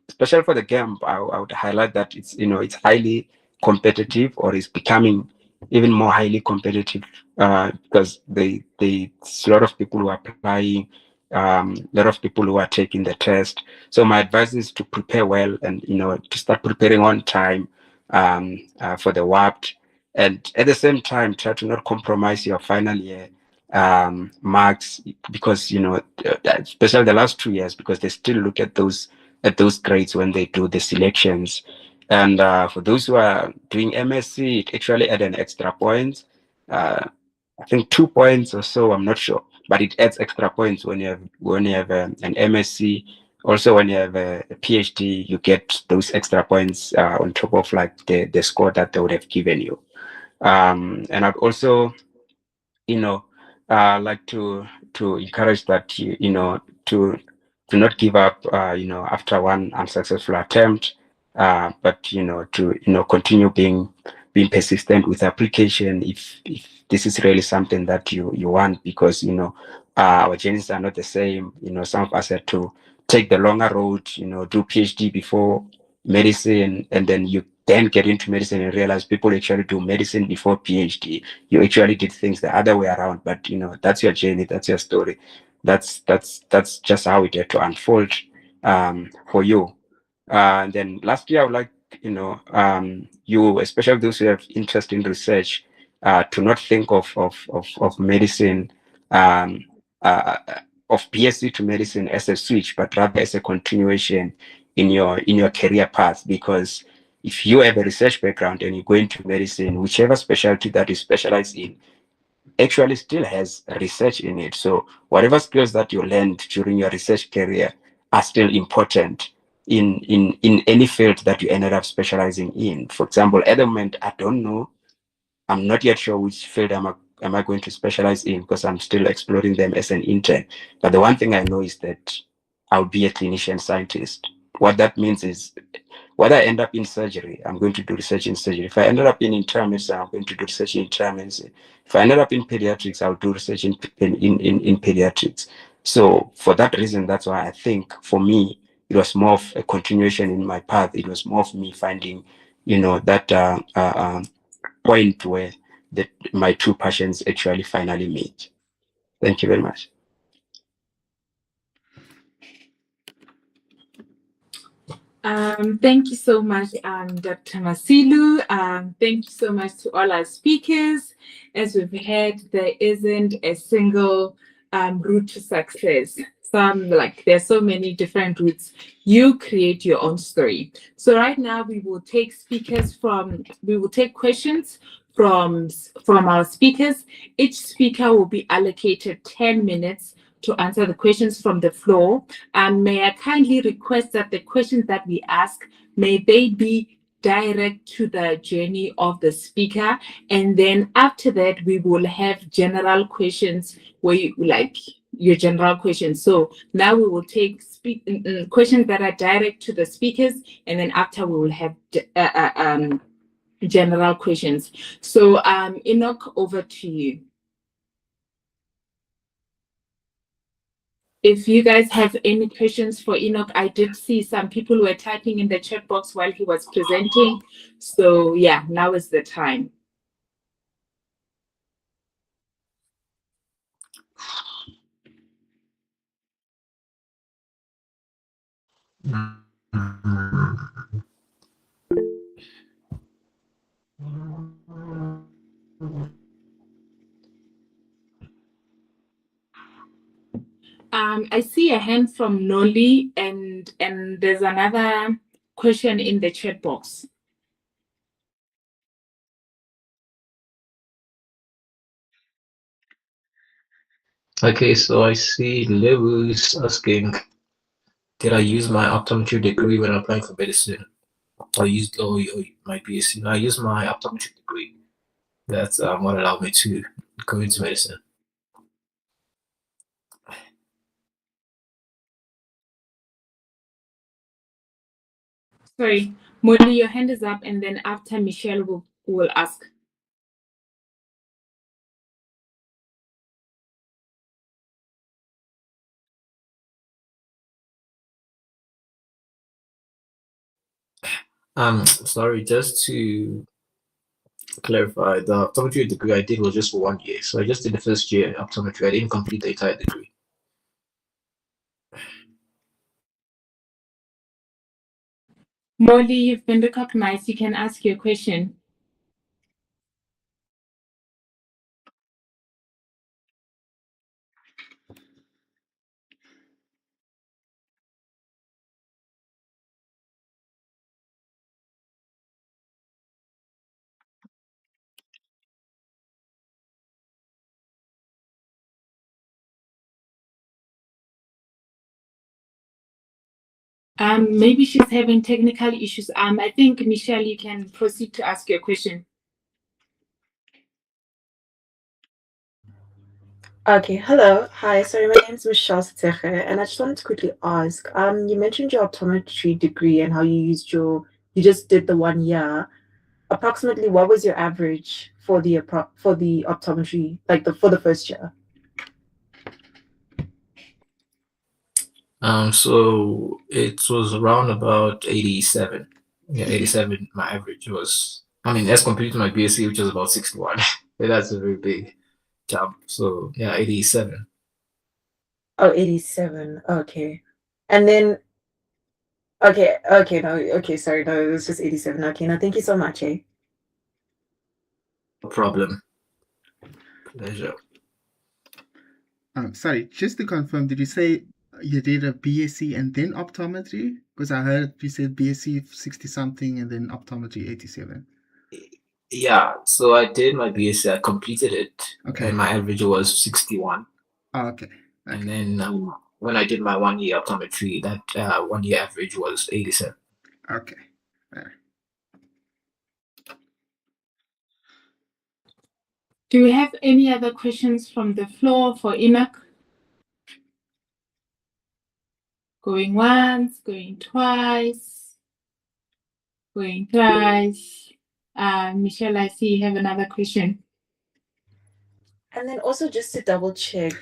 Especially for the camp, I would highlight that it's highly competitive, or is becoming even more highly competitive, because there's a lot of people who are applying, a lot of people who are taking the test. So my advice is to prepare well, and to start preparing on time for the WAPT, and at the same time try to not compromise your final year marks, because especially the last 2 years, because they still look at those grades when they do the selections. And for those who are doing MSc, it actually add an extra point. I think 2 points or so, I'm not sure, but it adds extra points when you have an MSc. Also, when you have a PhD, you get those extra points on top of like the score that they would have given you. And I'd also, like to encourage that to not give up after one unsuccessful attempt, but to continue being persistent with application if this is really something that you want, because our journeys are not the same. Some of us had to take the longer road, do PhD before medicine, and then you then get into medicine and realize people actually do medicine before PhD. You actually did things the other way around, but that's your journey, that's your story. That's just how it had to unfold for you. And then lastly, I would like you, especially those who have interest in research, to not think of medicine BSc to medicine as a switch, but rather as a continuation in your career path. Because if you have a research background and you go into medicine, whichever specialty that you specialize in actually still has research in it. So whatever skills that you learned during your research career are still important in any field that you ended up specializing in. For example, at the moment, I don't know. I'm not yet sure which field am I going to specialize in, because I'm still exploring them as an intern. But the one thing I know is that I'll be a clinician scientist. What that means is, whether I end up in surgery, I'm going to do research in surgery. If I ended up in internal medicine, I'm going to do research in internal medicine. If I ended up in pediatrics, I'll do research in pediatrics. So for that reason, that's why I think for me, it was more of a continuation in my path. It was more of me finding, that point where my two passions actually finally meet. Thank you very much. Thank you so much, Dr. Masilu. Thank you so much to all our speakers. As we've heard, there isn't a single route to success. There's so many different routes. You create your own story. So right now we will take questions from our speakers. Each speaker will be allocated 10 minutes to answer the questions from the floor. And may I kindly request that the questions that we ask, may they be direct to the journey of the speaker. And then after that, we will have general questions where you like your general questions. So now we will take questions that are direct to the speakers. And then after we will have general questions. So Enoch, over to you. If you guys have any questions for Enoch, I did see some people were typing in the chat box while he was presenting. So yeah, now is the time. I see a hand from Noli, and there's another question in the chat box. Okay, so I see Lewis asking, did I use my optometry degree when applying for medicine? I used my BSc. No, I used my optometry degree. That's what allowed me to go into medicine. Sorry, Molly, your hand is up, and then after Michelle will ask. Sorry, just to clarify, the optometry degree I did was just for 1 year. So I just did the first year optometry. I didn't complete the entire degree. Molly, you've been recognized. You can ask your question. Maybe she's having technical issues. I think, Michelle, you can proceed to ask your question. Okay, hello. Hi, sorry, my name is Michelle Seteche, and I just wanted to quickly ask, you mentioned your optometry degree and how you just did the 1 year. Approximately, what was your average for the optometry, for the first year? So it was around about 87. Yeah, 87. My average was, as compared to my BSc, which was about 61. That's a very big jump. So yeah, 87. Oh, 87. Okay. And then, okay, sorry, no, it was just 87. Okay, no, thank you so much, eh? No problem. Pleasure. Sorry, just to confirm, did you say you did a BSc and then optometry? Because I heard you said BSc 60 something and then optometry 87. Yeah, so I did my BSc, I completed it, Okay. and my average was 61. Oh, okay. And then when I did my 1 year optometry, that 1 year average was 87. Okay. Fair. Do we have any other questions from the floor for Enoch? Going once, going twice, going thrice. Michelle, I see you have another question. And then also just to double check,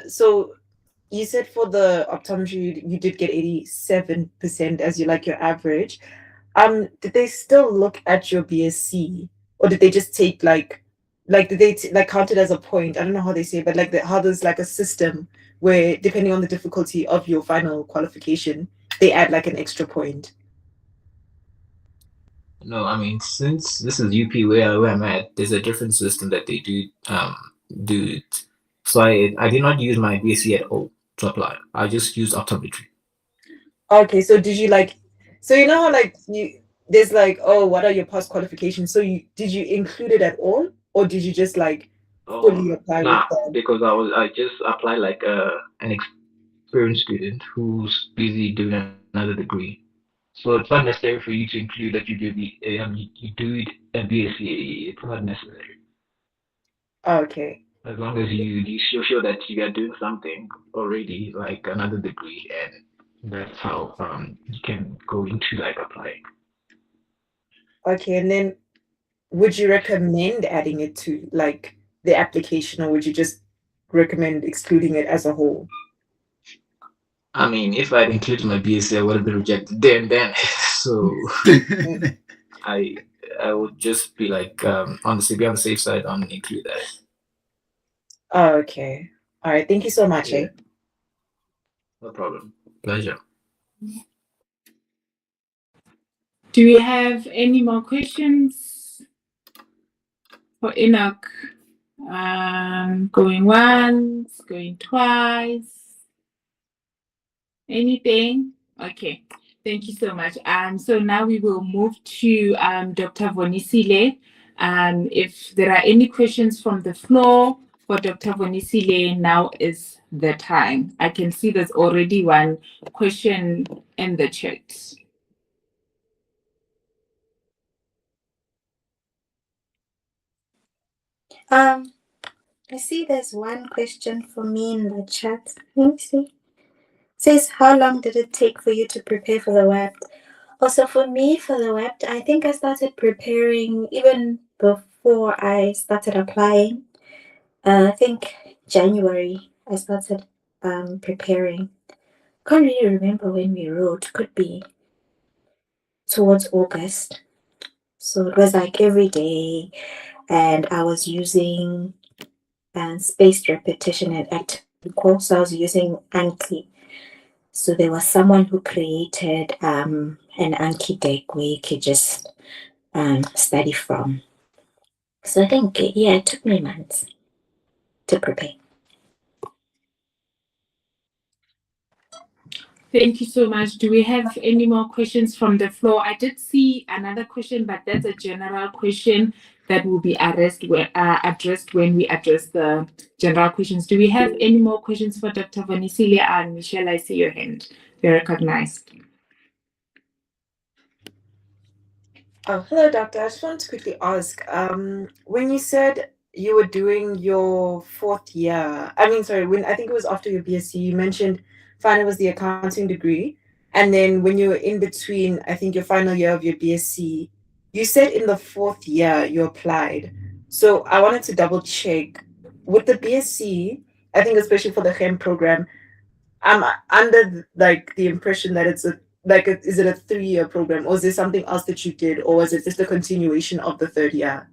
so you said for the optometry you did get 87% as your average. Did they still look at your BSc, or did they just take did they count it as a point? I don't know how they say it, but how there's a system where depending on the difficulty of your final qualification, they add an extra point. No, I mean, since this is UP where I'm at, there's a different system that they do it. So I did not use my BSc at all to apply. I just used optometry. Okay, so did you so you know how there's what are your past qualifications? So did you include it at all, or did you just fully apply with them? Because I just applied like an experienced student who's busy doing another degree. So it's not necessary for you to include that you do you do it a BSc. It's not necessary. Okay. As long as you show that you are doing something already, like another degree, and that's how you can go into applying. Okay, and then would you recommend adding it to the application, or would you just recommend excluding it as a whole? I mean, if I'd included my BSc, I would have been rejected then. So I would just be be on the safe side and include that. Oh, okay. All right. Thank you so much. Yeah. No problem. Pleasure. Do we have any more questions for Enoch? Going once, going twice. Anything? Okay. Thank you so much. So now we will move to Dr. Vonisile. If there are any questions from the floor for Dr. Vonisile, now is the time. I can see there's already one question in the chat. I see there's one question for me in the chat. Let me see. It says, how long did it take for you to prepare for the WEP? Also, for me, for the WEP, I think I started preparing even before I started applying. I think January I started preparing. Can't really remember when we wrote. Could be towards August. So it was every day, and I was using spaced repetition and active recall. So I was using Anki. So there was someone who created an Anki deck where you could just study from. So I think, it took me months to prepare. Thank you so much. Do we have any more questions from the floor? I did see another question, but that's a general question that will be addressed when we address the general questions. Do we have any more questions for Dr. Vonisile and Michelle? I see your hand. You're recognized. Oh, hello, doctor. I just wanted to quickly ask, when you said you were doing your 4th year, I think it was after your BSc, you mentioned final was the accounting degree. And then when you were in between, I think your final year of your BSc, you said in the 4th year you applied. So I wanted to double check with the BSc, I think especially for the HEM program, I'm under the impression that it's is it a 3-year program, or is there something else that you did, or was it just a continuation of the 3rd year?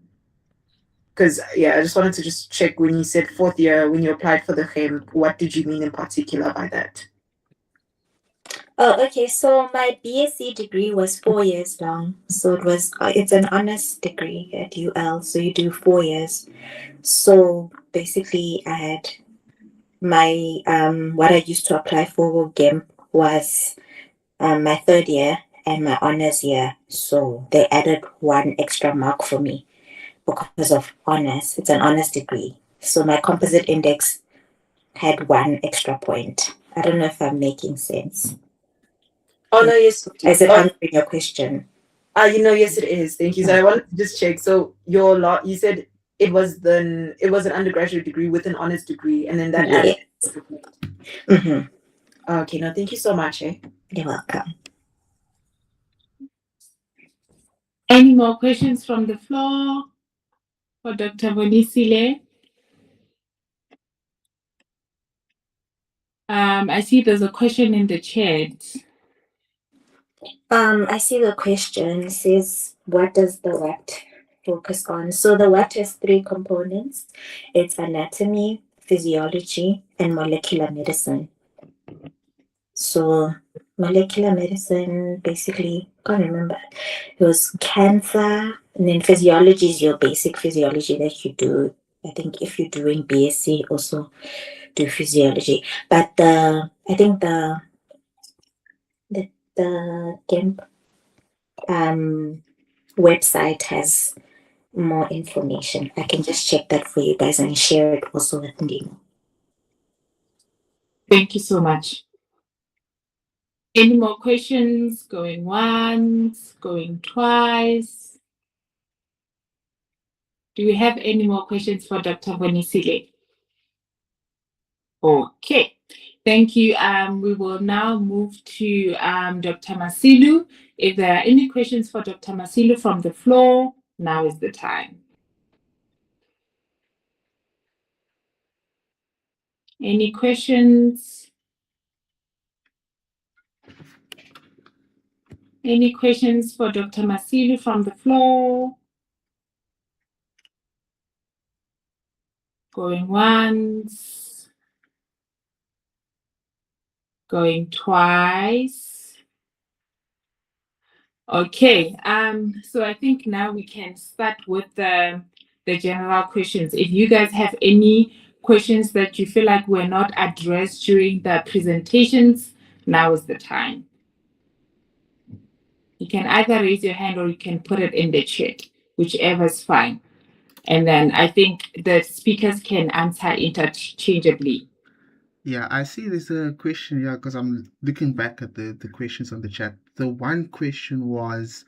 Because I just wanted to just check when you said 4th year, when you applied for the HEM, what did you mean in particular by that? Oh, okay. So my BSc degree was 4 years long. So it's an honors degree at UL. So you do 4 years. So basically, I had my what I used to apply for GIMP was my third year and my honors year. So they added one extra mark for me because of honors. It's an honors degree. So my composite index had one extra point. I don't know if I'm making sense. Oh no, yes. Is it answering your question? Yes, it is. Thank you. So I wanted to just check. So you said it was an undergraduate degree with an honors degree, and then that Yeah. added. Okay, no, thank you so much. You're welcome. Any more questions from the floor for Dr. Bonisile? I see there's a question in the chat. I see the question says, what does the WAT focus on? So the WAT has 3 components. It's anatomy, physiology, and molecular medicine. So molecular medicine, basically, can't remember. It was cancer, and then physiology is your basic physiology that you do. I think if you're doing BSc, also do physiology. But I think the GIMP website has more information. I can just check that for you guys and share it also with Ndimo. Thank you so much. Any more questions? Going once, going twice. Do we have any more questions for Dr. Bonisile? Okay, thank you. We will now move to Dr. Masilu. If there are any questions for Dr. Masilu from the floor, now is the time. Any questions? Any questions for Dr. Masilu from the floor? Going once. Going twice. Okay, so I think now we can start with the general questions. If you guys have any questions that you feel like were not addressed during the presentations, now is the time. You can either raise your hand or you can put it in the chat, whichever is fine. And then I think the speakers can answer interchangeably. Yeah, I see there's a question here because I'm looking back at the questions on the chat. The one question was,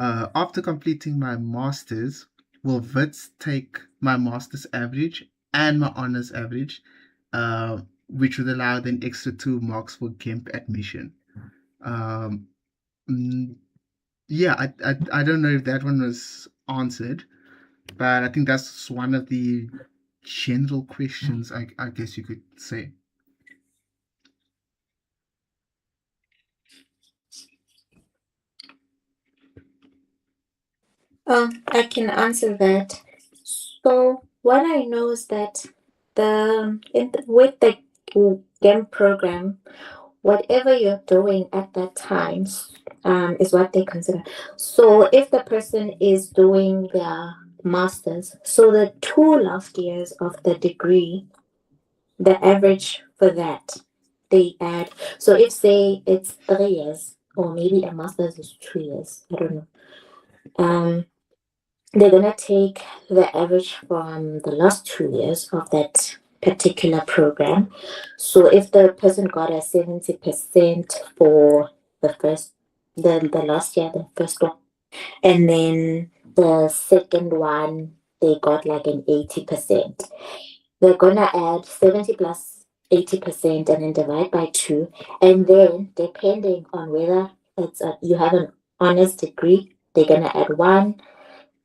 after completing my master's, will WITS take my master's average and my honors average, which would allow then extra 2 marks for GIMP admission? Yeah, I don't know if that one was answered, but I think that's one of the general questions, I guess you could say. I can answer that. So what I know is that with the GIMP program, whatever you're doing at that time is what they consider. So if the person is doing their master's, so the 2 last years of the degree, the average for that, they add. So if say it's 3 years, or maybe a master's is 2 years, I don't know. They're gonna take the average from the last 2 years of that particular program. So if the person got a 70% for the last year, the first one, and then the second one they got like an 80%, they're gonna add 70 plus 80% and then divide by 2, and then depending on whether you have an honors degree, they're gonna add 1.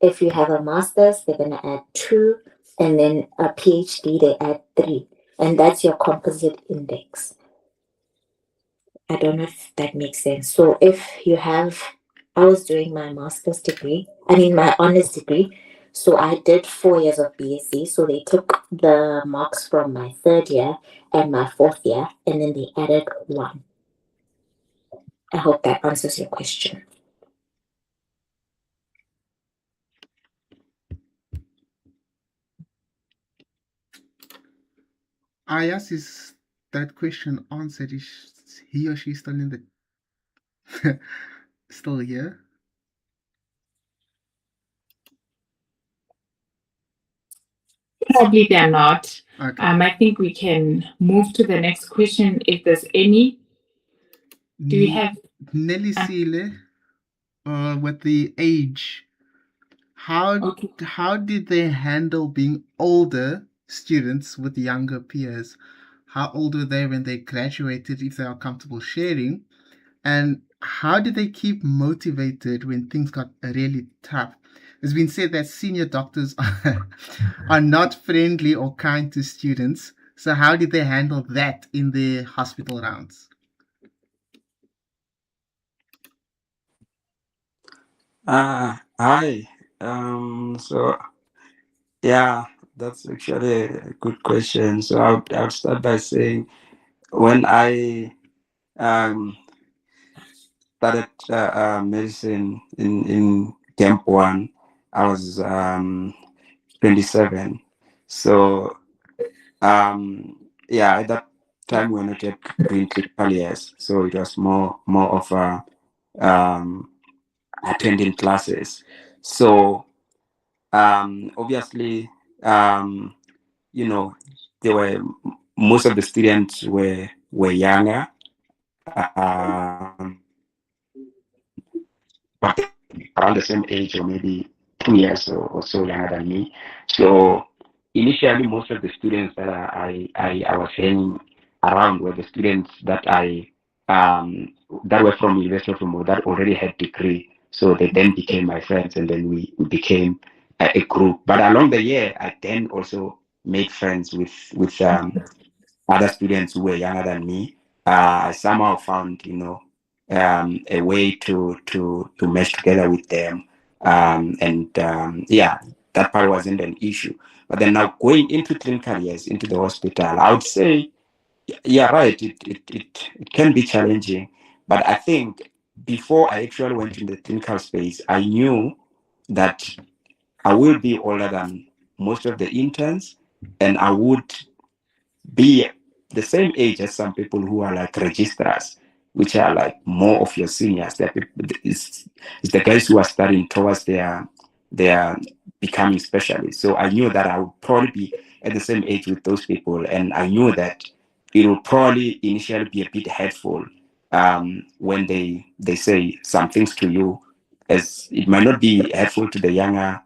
If you have a master's, they're going to add 2, and then a PhD, they add 3. And that's your composite index. I don't know if that makes sense. So if you have, I was doing my master's degree, my honors degree. So I did 4 years of BSc. So they took the marks from my 3rd year and my 4th year, and then they added 1. I hope that answers your question. Ayas, is that question answered? Is he or she still in the still here? Probably they're not. Okay. I think we can move to the next question if there's any. Do you have Nelly Sile, with the age? How did they handle being older students with younger peers? How old were they when they graduated, if they are comfortable sharing? And how did they keep motivated when things got really tough? It's been said that senior doctors are not friendly or kind to students. So how did they handle that in their hospital rounds? Hi. So yeah, that's actually a good question. So I'll start by saying when I started medicine in Camp 1, I was 27. So yeah, at that time we were not yet doing clinical years, so it was more of a attending classes. So obviously, you know, there were most of the students were younger, but around the same age or maybe 2 years or so younger than me. So initially, most of the students that I was hanging around were the students that that were from University of Remote that already had degree. So they then became my friends, and then we became a group. But along the year, I then also made friends with other students who were younger than me. I somehow found, a way to mesh together with them, yeah, that part wasn't an issue. But then now going into clinical years, into the hospital, I would say, yeah, right, it can be challenging. But I think before I actually went in the clinical space, I knew that I will be older than most of the interns, and I would be the same age as some people who are like registrars, which are like more of your seniors. It's the guys who are studying towards their becoming specialists. So I knew that I would probably be at the same age with those people, and I knew that it will probably initially be a bit hurtful when they say some things to you, as it might not be hurtful to the younger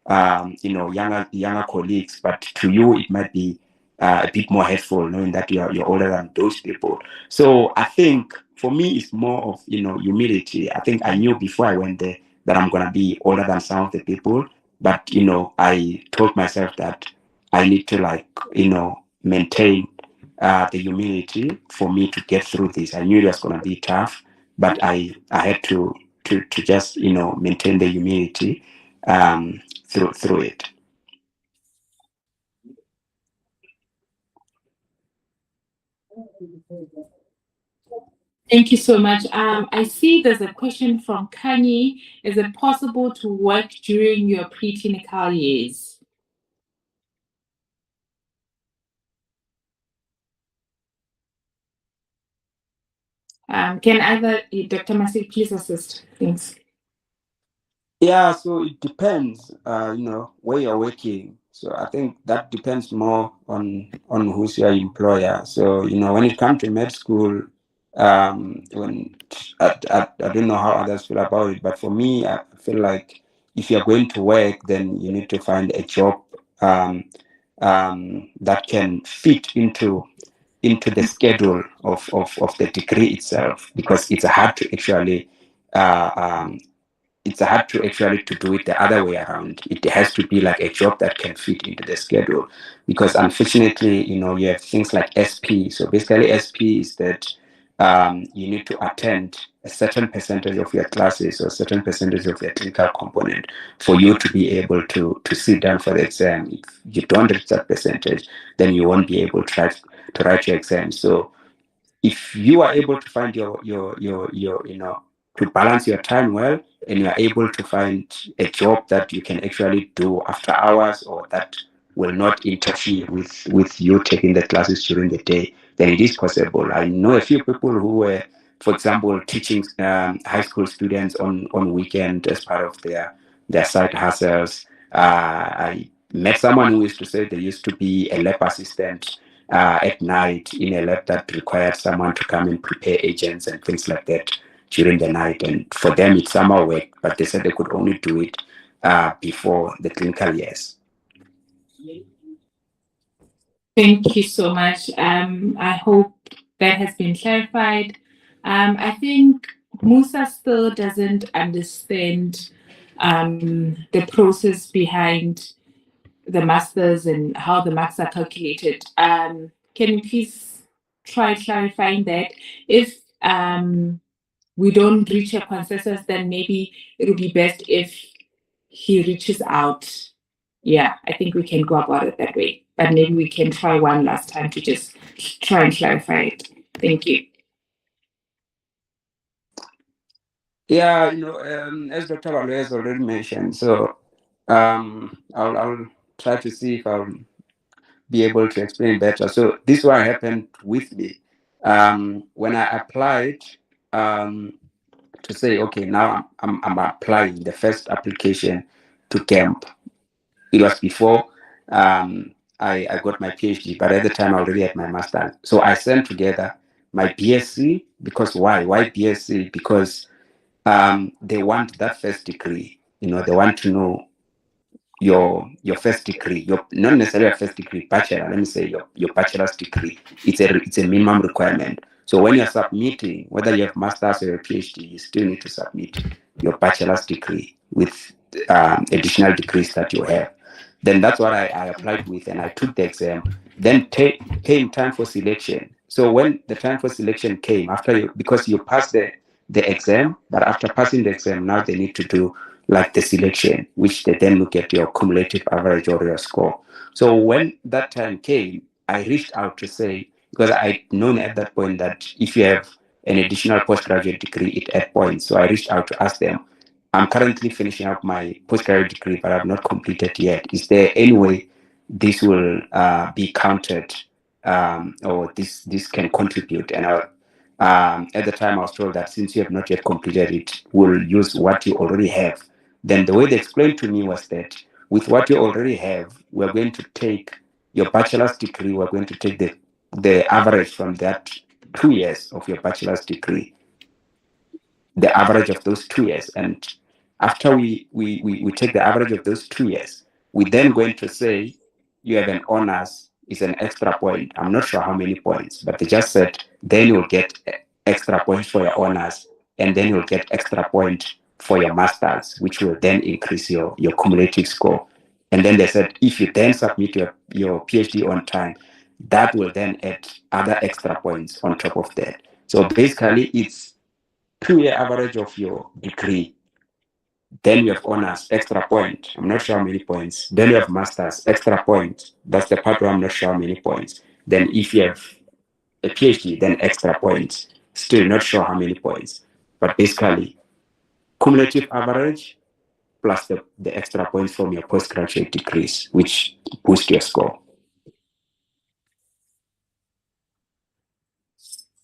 younger colleagues, but to you it might be a bit more helpful knowing that you're older than those people. So I think for me it's more of humility. I think I knew before I went there that I'm gonna be older than some of the people, but I told myself that I need to maintain the humility for me to get through this. I knew it was gonna be tough, but I had to just maintain the humility through it. Thank you so much. I see there's a question from Kanye. Is it possible to work during your preclinical years? Can either Dr. Masi please assist? Thanks. Yeah, so it depends, where you're working. So I think that depends more on who's your employer. So when it comes to med school, when I don't know how others feel about it, but for me, I feel like if you're going to work, then you need to find a job that can fit into the schedule of the degree itself, because it's hard to actually to do it the other way around. It has to be like a job that can fit into the schedule, because unfortunately, you have things like SP. So basically, SP is that you need to attend a certain percentage of your classes or a certain percentage of your clinical component for you to be able to sit down for the exam. If you don't reach that percentage, then you won't be able to write your exam. So if you are able to find your to balance your time well, and you are able to find a job that you can actually do after hours, or that will not interfere with you taking the classes during the day, then it is possible. I know a few people who were, for example, teaching high school students on weekend as part of their side hustles. I met someone who used to say they used to be a lab assistant at night in a lab that required someone to come and prepare agents and things like that during the night. And for them, it's summer work, but they said they could only do it before the clinical years. Thank you so much. I hope that has been clarified. I think Musa still doesn't understand the process behind the masters and how the marks are calculated. Can you please try clarifying that? If we don't reach a consensus, then maybe it would be best if he reaches out. Yeah, I think we can go about it that way. But maybe we can try one last time to just try and clarify it. Thank you. Yeah, as Dr. Walu has already mentioned, so I'll try to see if I'll be able to explain better. So this is what happened with me. When I applied to say, okay, now I'm applying the first application to camp. It was before I got my PhD, but at the time I already had my master's. So I sent together my BSc, because why? Why BSc? Because they want that first degree. They want to know your first degree, not necessarily a first degree, bachelor. Let me say your bachelor's degree. It's a minimum requirement. So when you're submitting, whether you have master's or a PhD, you still need to submit your bachelor's degree with additional degrees that you have. Then that's what I applied with, and I took the exam. Then came time for selection. So when the time for selection came, because you passed the exam, but after passing the exam, now they need to do like the selection, which they then look at your cumulative average or your score. So when that time came, I reached out to say, because I'd known at that point that if you have an additional postgraduate degree, it adds points. So I reached out to ask them, I'm currently finishing up my postgraduate degree, but I've not completed yet. Is there any way this will be counted, or this can contribute? And at the time, I was told that since you have not yet completed it, we'll use what you already have. Then the way they explained to me was that with what you already have, we're going to take your bachelor's degree, we're going to take the average from that 2 years of your bachelor's degree, the average of those 2 years. And after we take the average of those 2 years, we're then going to say you have an honors is an extra point. I'm not sure how many points, but they just said then you'll get extra points for your honors, and then you'll get extra point for your masters, which will then increase your cumulative score. And then they said if you then submit your PhD on time, that will then add other extra points on top of that. So basically it's 2-year average of your degree. Then you have honors, extra point. I'm not sure how many points. Then you have masters, extra point. That's the part where I'm not sure how many points. Then if you have a PhD, then extra points. Still not sure how many points. But basically, cumulative average plus the extra points from your postgraduate degrees, which boost your score.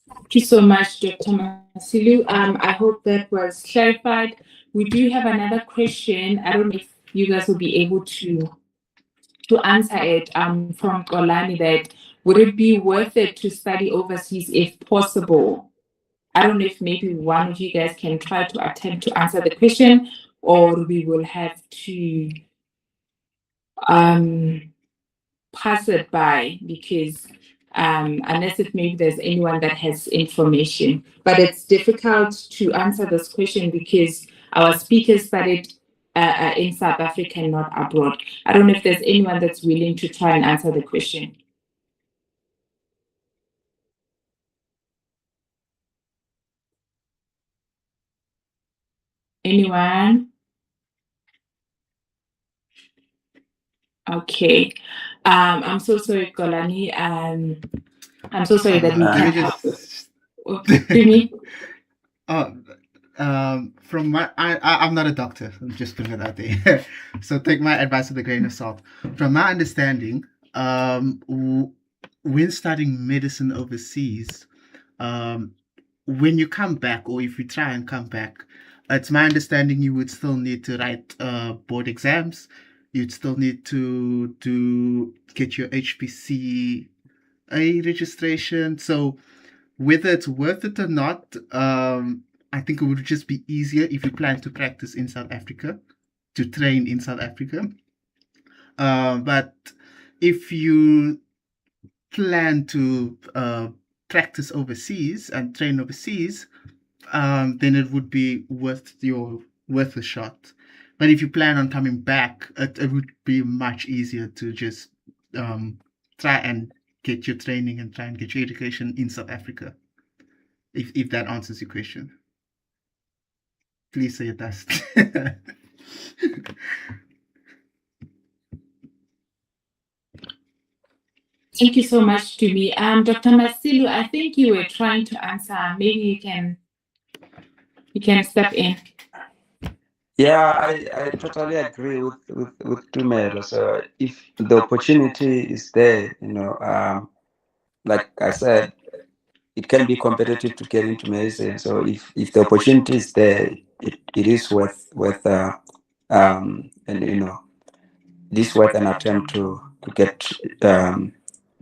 Thank you so much, Dr. Masilu. I hope that was clarified. We do have another question. I don't know if you guys will be able to answer it from Kolani, that would it be worth it to study overseas if possible? I don't know if maybe one of you guys can try to attempt to answer the question, or we will have to pass it by, because unless if maybe there's anyone that has information. But it's difficult to answer this question because our speakers studied in South Africa and not abroad. I don't know if there's anyone that's willing to try and answer the question. Anyone? Okay. I'm so sorry, Kolani. I'm so sorry that we Let me can't help. just Jimmy? From my, I'm not a doctor. I'm just putting it out there. So take my advice with a grain of salt. From my understanding, when studying medicine overseas, when you come back, or if you try and come back, it's my understanding you would still need to write board exams. You'd still need to get your HPCA registration. So whether it's worth it or not, I think it would just be easier if you plan to practice in South Africa, to train in South Africa. But if you plan to practice overseas and train overseas, then it would be worth a shot. But if you plan on coming back, it would be much easier to just try and get your training and try and get your education in South Africa. If that answers your question. Please say it does. Thank you so much, Jimmy. Dr. Masilu, I think you were trying to answer. Maybe you can step in. Yeah, I totally agree with Tumelo. So if the opportunity is there, like I said, it can be competitive to get into medicine. So if the opportunity is there, it is worth and it is worth an attempt to get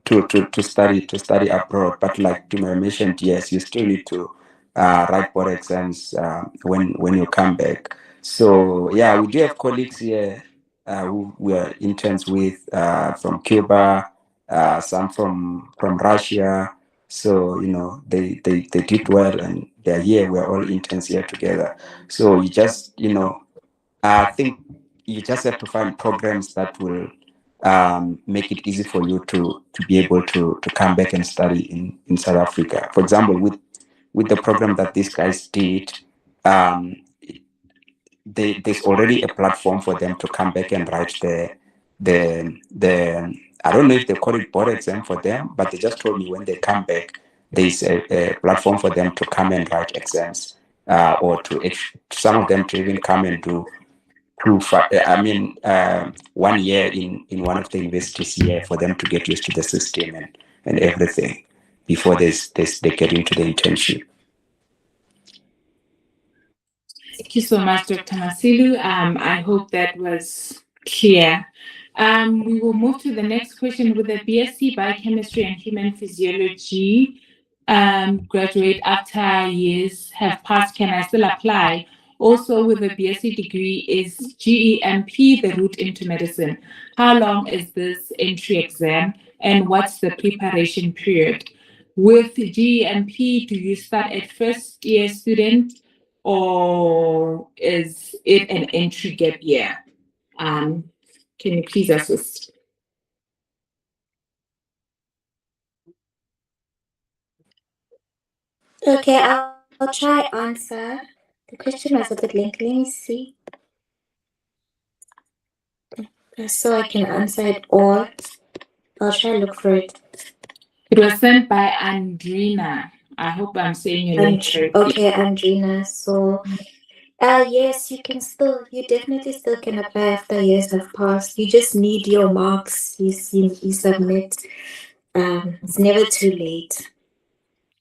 to study abroad. But like Tumelo mentioned, yes, you still need to write board exams when you come back. So yeah, we do have colleagues here who we are interns with from Cuba, some from Russia. So they did well and they're here. We're all interns here together. So you just I think you just have to find programs that will make it easy for you to be able to come back and study in South Africa. For example, with the program that these guys did, there's already a platform for them to come back and write the I don't know if they call it board exam for them, but they just told me when they come back, there's a platform for them to come and write exams, or to some of them to even come and do 1 year in one of the universities here for them to get used to the system and everything before they get into the internship. Thank you so much, Dr. Masilu. I hope that was clear. We will move to the next question. With a BSc Biochemistry and Human Physiology graduate after years have passed, can I still apply? Also, with a BSc degree, is GEMP the route into medicine? How long is this entry exam, and what's the preparation period? With GEMP, do you start at first year student, or is it an entry gap year? Can you please assist? Okay, I'll try answer. The question was a bit lengthy. Let me see. So I can answer it all. I'll try to look for it. It was sent by Andrina. I hope I'm saying your name correctly. Okay, Andrina. So, yes, you definitely still can apply after years have passed. You just need your marks. You submit. It's never too late.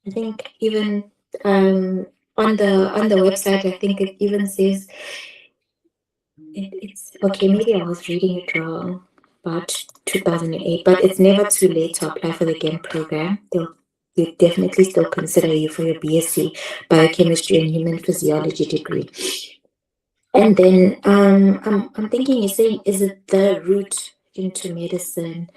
I think even on the website, I think it even says it's okay. Maybe I was reading it wrong. About 2008, but it's never too late to apply for the GEMP program. They'll definitely still consider you for your BSc Biochemistry and Human Physiology degree. And then I'm thinking you're saying, is it the route into medicine?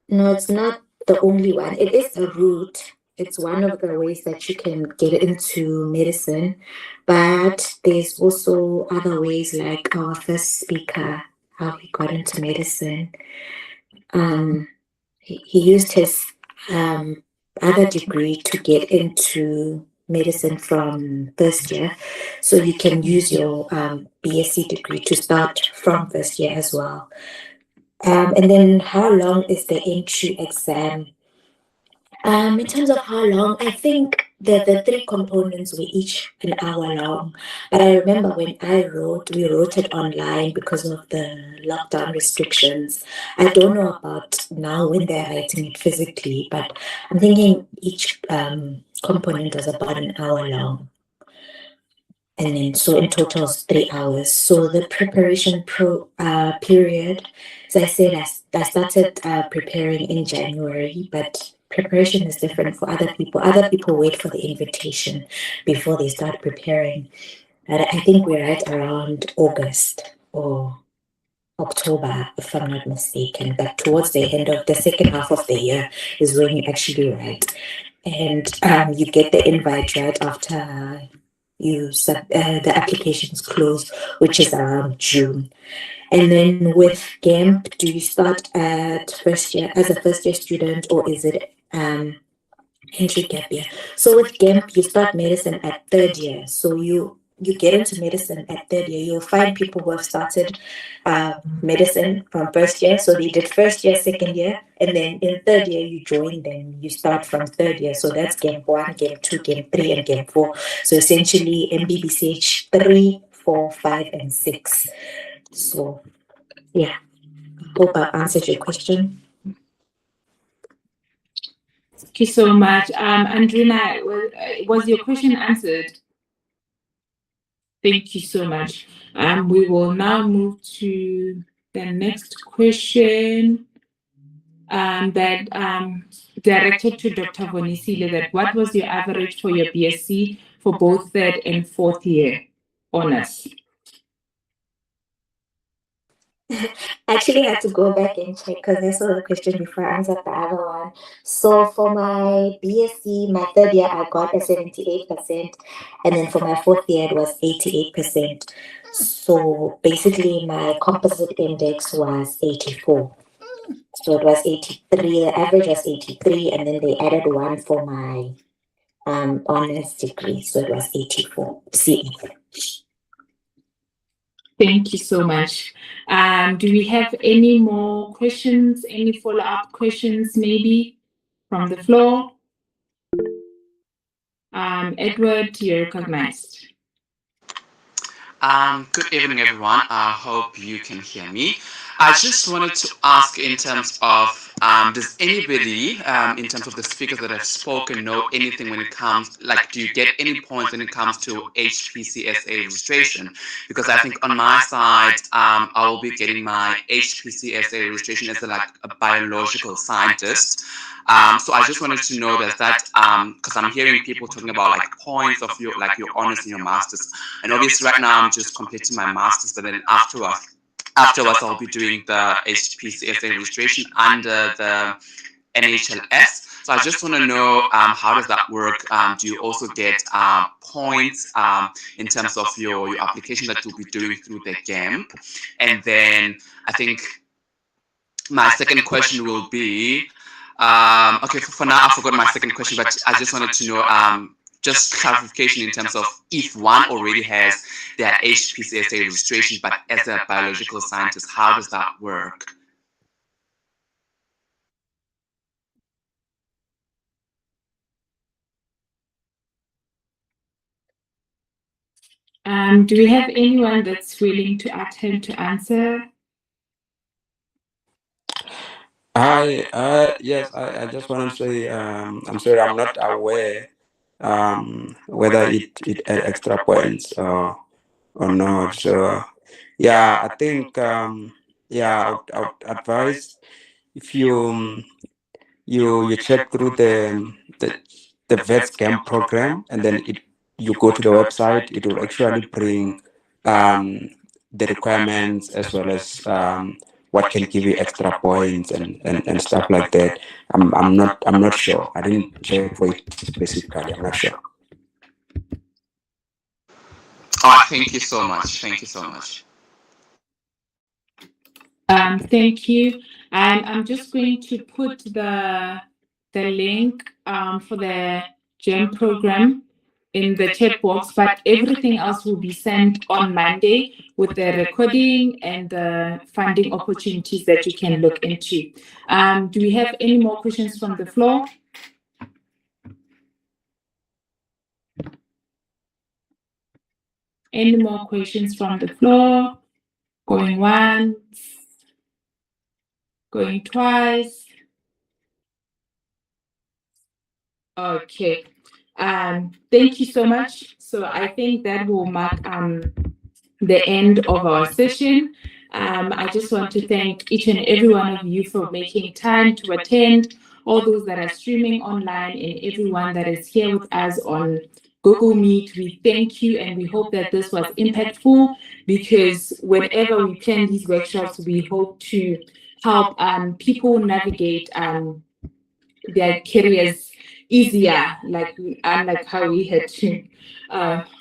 No, it's not the only one. It is a route. It's one of the ways that you can get into medicine, but there's also other ways, like our first speaker, how he got into medicine. He used his other degree to get into medicine from first year, so you can use your BSc degree to start from first year as well. And then how long is the entry exam? In terms of how long, I think the three components were each an hour long. But I remember when we wrote it online because of the lockdown restrictions. I don't know about now when they're writing it physically, but I'm thinking each component was about an hour long. And then, so in total, it's 3 hours. So the preparation period, as I said, I started preparing in January, but preparation is different for other people. Other people wait for the invitation before they start preparing. And I think we're right around August or October, if I'm not mistaken. But towards the end of the second half of the year is when you actually write. And you get the invite right after the applications close, which is around June. And then with GAMP, do you start at first year as a first year student, or is it entry gap year? So with GAMP, you start medicine at third year. So you get into medicine at third year. You'll find people who have started medicine from first year. So they did first year, second year, and then in third year you join them. You start from third year. So that's GAMP 1, GAMP 2, GAMP 3, and GAMP 4. So essentially MBBCH 3, 4, 5, and 6. So yeah, hope I answered your question. Thank you so much. Andrina, was your question answered? Thank you so much. We will now move to the next question that directed to Dr. Vonisile, that what was your average for your BSc for both third and fourth year honors? I actually had to go back and check because I saw the question before I answered the other one. So for my BSc, my third year, I got a 78%. And then for my fourth year, it was 88%. So basically, my composite index was 84. So it was 83. The average was 83. And then they added 1 for my honors degree. So it was 84 CE. Thank you so much. Do we have any more questions, any follow-up questions maybe from the floor? Edward, you're recognized. Good evening, everyone. I hope you can hear me. I just wanted to ask in terms of, does anybody, in terms of the speakers that have spoken, know anything when it comes, like, do you get any points when it comes to HPCSA registration? Because I think on my side, I will be getting my HPCSA registration as a biological scientist. So I just wanted to know that because I'm hearing people talking about like points of your honors and your masters, and obviously right now I'm just completing my masters, but then afterwards I'll be doing the HPCSA registration under the NHLS. So I just want to know how does that work? Do you also get points in terms of your application that you'll be doing through the GAMP? And then I think my second question will be, okay, for now I forgot my second question, but I just wanted to know just clarification in terms of if one already has their HPCSA registration, but as a biological scientist, how does that work? Do we have anyone that's willing to attempt to answer? Yes, I just want to say, I'm sorry, I'm not aware whether it add extra points or not. So yeah, I think yeah, I would advise if you check through the VETS GAMP program, and then you go to the website, it will actually bring the requirements as well as what can give you extra points and stuff like that. I'm not sure. I didn't check for it specifically. I'm not sure. Oh, thank you so much. Thank you so much. Thank you. I'm just going to put the link for the GEM program in the chat box, but everything else will be sent on Monday with the recording and the funding opportunities that you can look into. Do we have any more questions from the floor? Any more questions from the floor? Going once, going twice. Okay. Thank you so much. So I think that will mark the end of our session. I just want to thank each and every one of you for making time to attend, all those that are streaming online, and everyone that is here with us on Google Meet. We thank you, and we hope that this was impactful, because whenever we plan these workshops, we hope to help people navigate their careers easier, unlike how we had to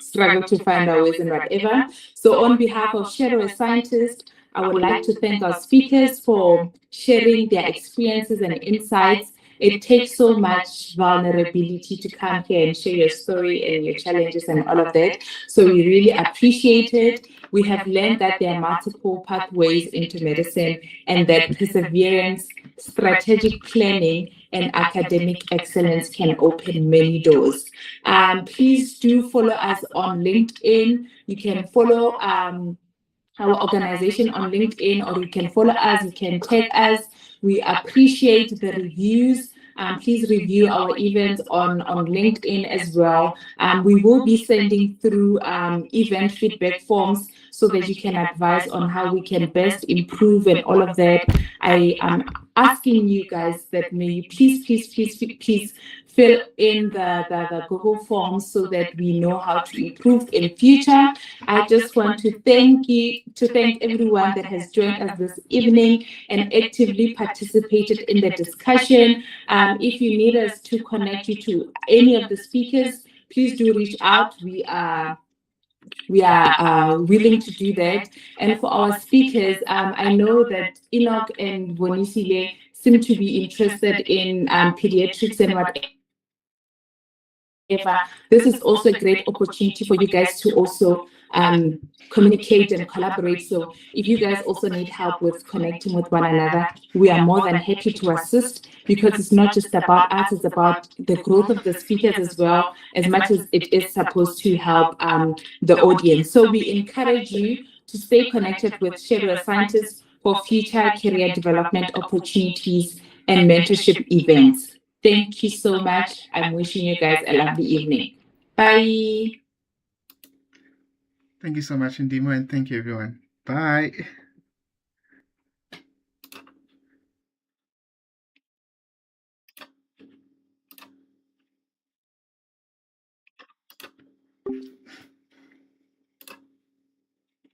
struggle to find our ways and whatever. So on behalf of Shadow as Scientist, I would like to thank our speakers for sharing their experiences and insights. It takes so much vulnerability to come here and share your story and your challenges and all of that. So we really appreciate it. We have learned that there are multiple pathways into medicine, and that perseverance, strategic planning, and academic excellence can open many doors. Please do follow us on LinkedIn. You can follow our organization on LinkedIn, or you can follow us, you can tag us. We appreciate the reviews. Please review our events on LinkedIn as well. We will be sending through event feedback forms so that you can advise on how we can best improve and all of that. I am asking you guys that may you please fill in the Google Forms so that we know how to improve in future. I just want to thank everyone that has joined us this evening and actively participated in the discussion. If you need us to connect you to any of the speakers, please do reach out. We are willing to do that. And for our speakers, I know that Enoch and Bonisile seem to be interested in pediatrics and whatever. This is also a great opportunity for you guys to also communicate and collaborate. So if you guys also need help with connecting with one another, we are more than happy to assist, because it's not just about us, it's about the growth of the speakers as well, as much as it is supposed to help the audience. So we encourage you to stay connected with Shadow as Scientist for future career development opportunities and mentorship events. Thank you so much. I'm wishing you guys a lovely evening. Bye. Thank you so much, Ndimo, and thank you, everyone. Bye.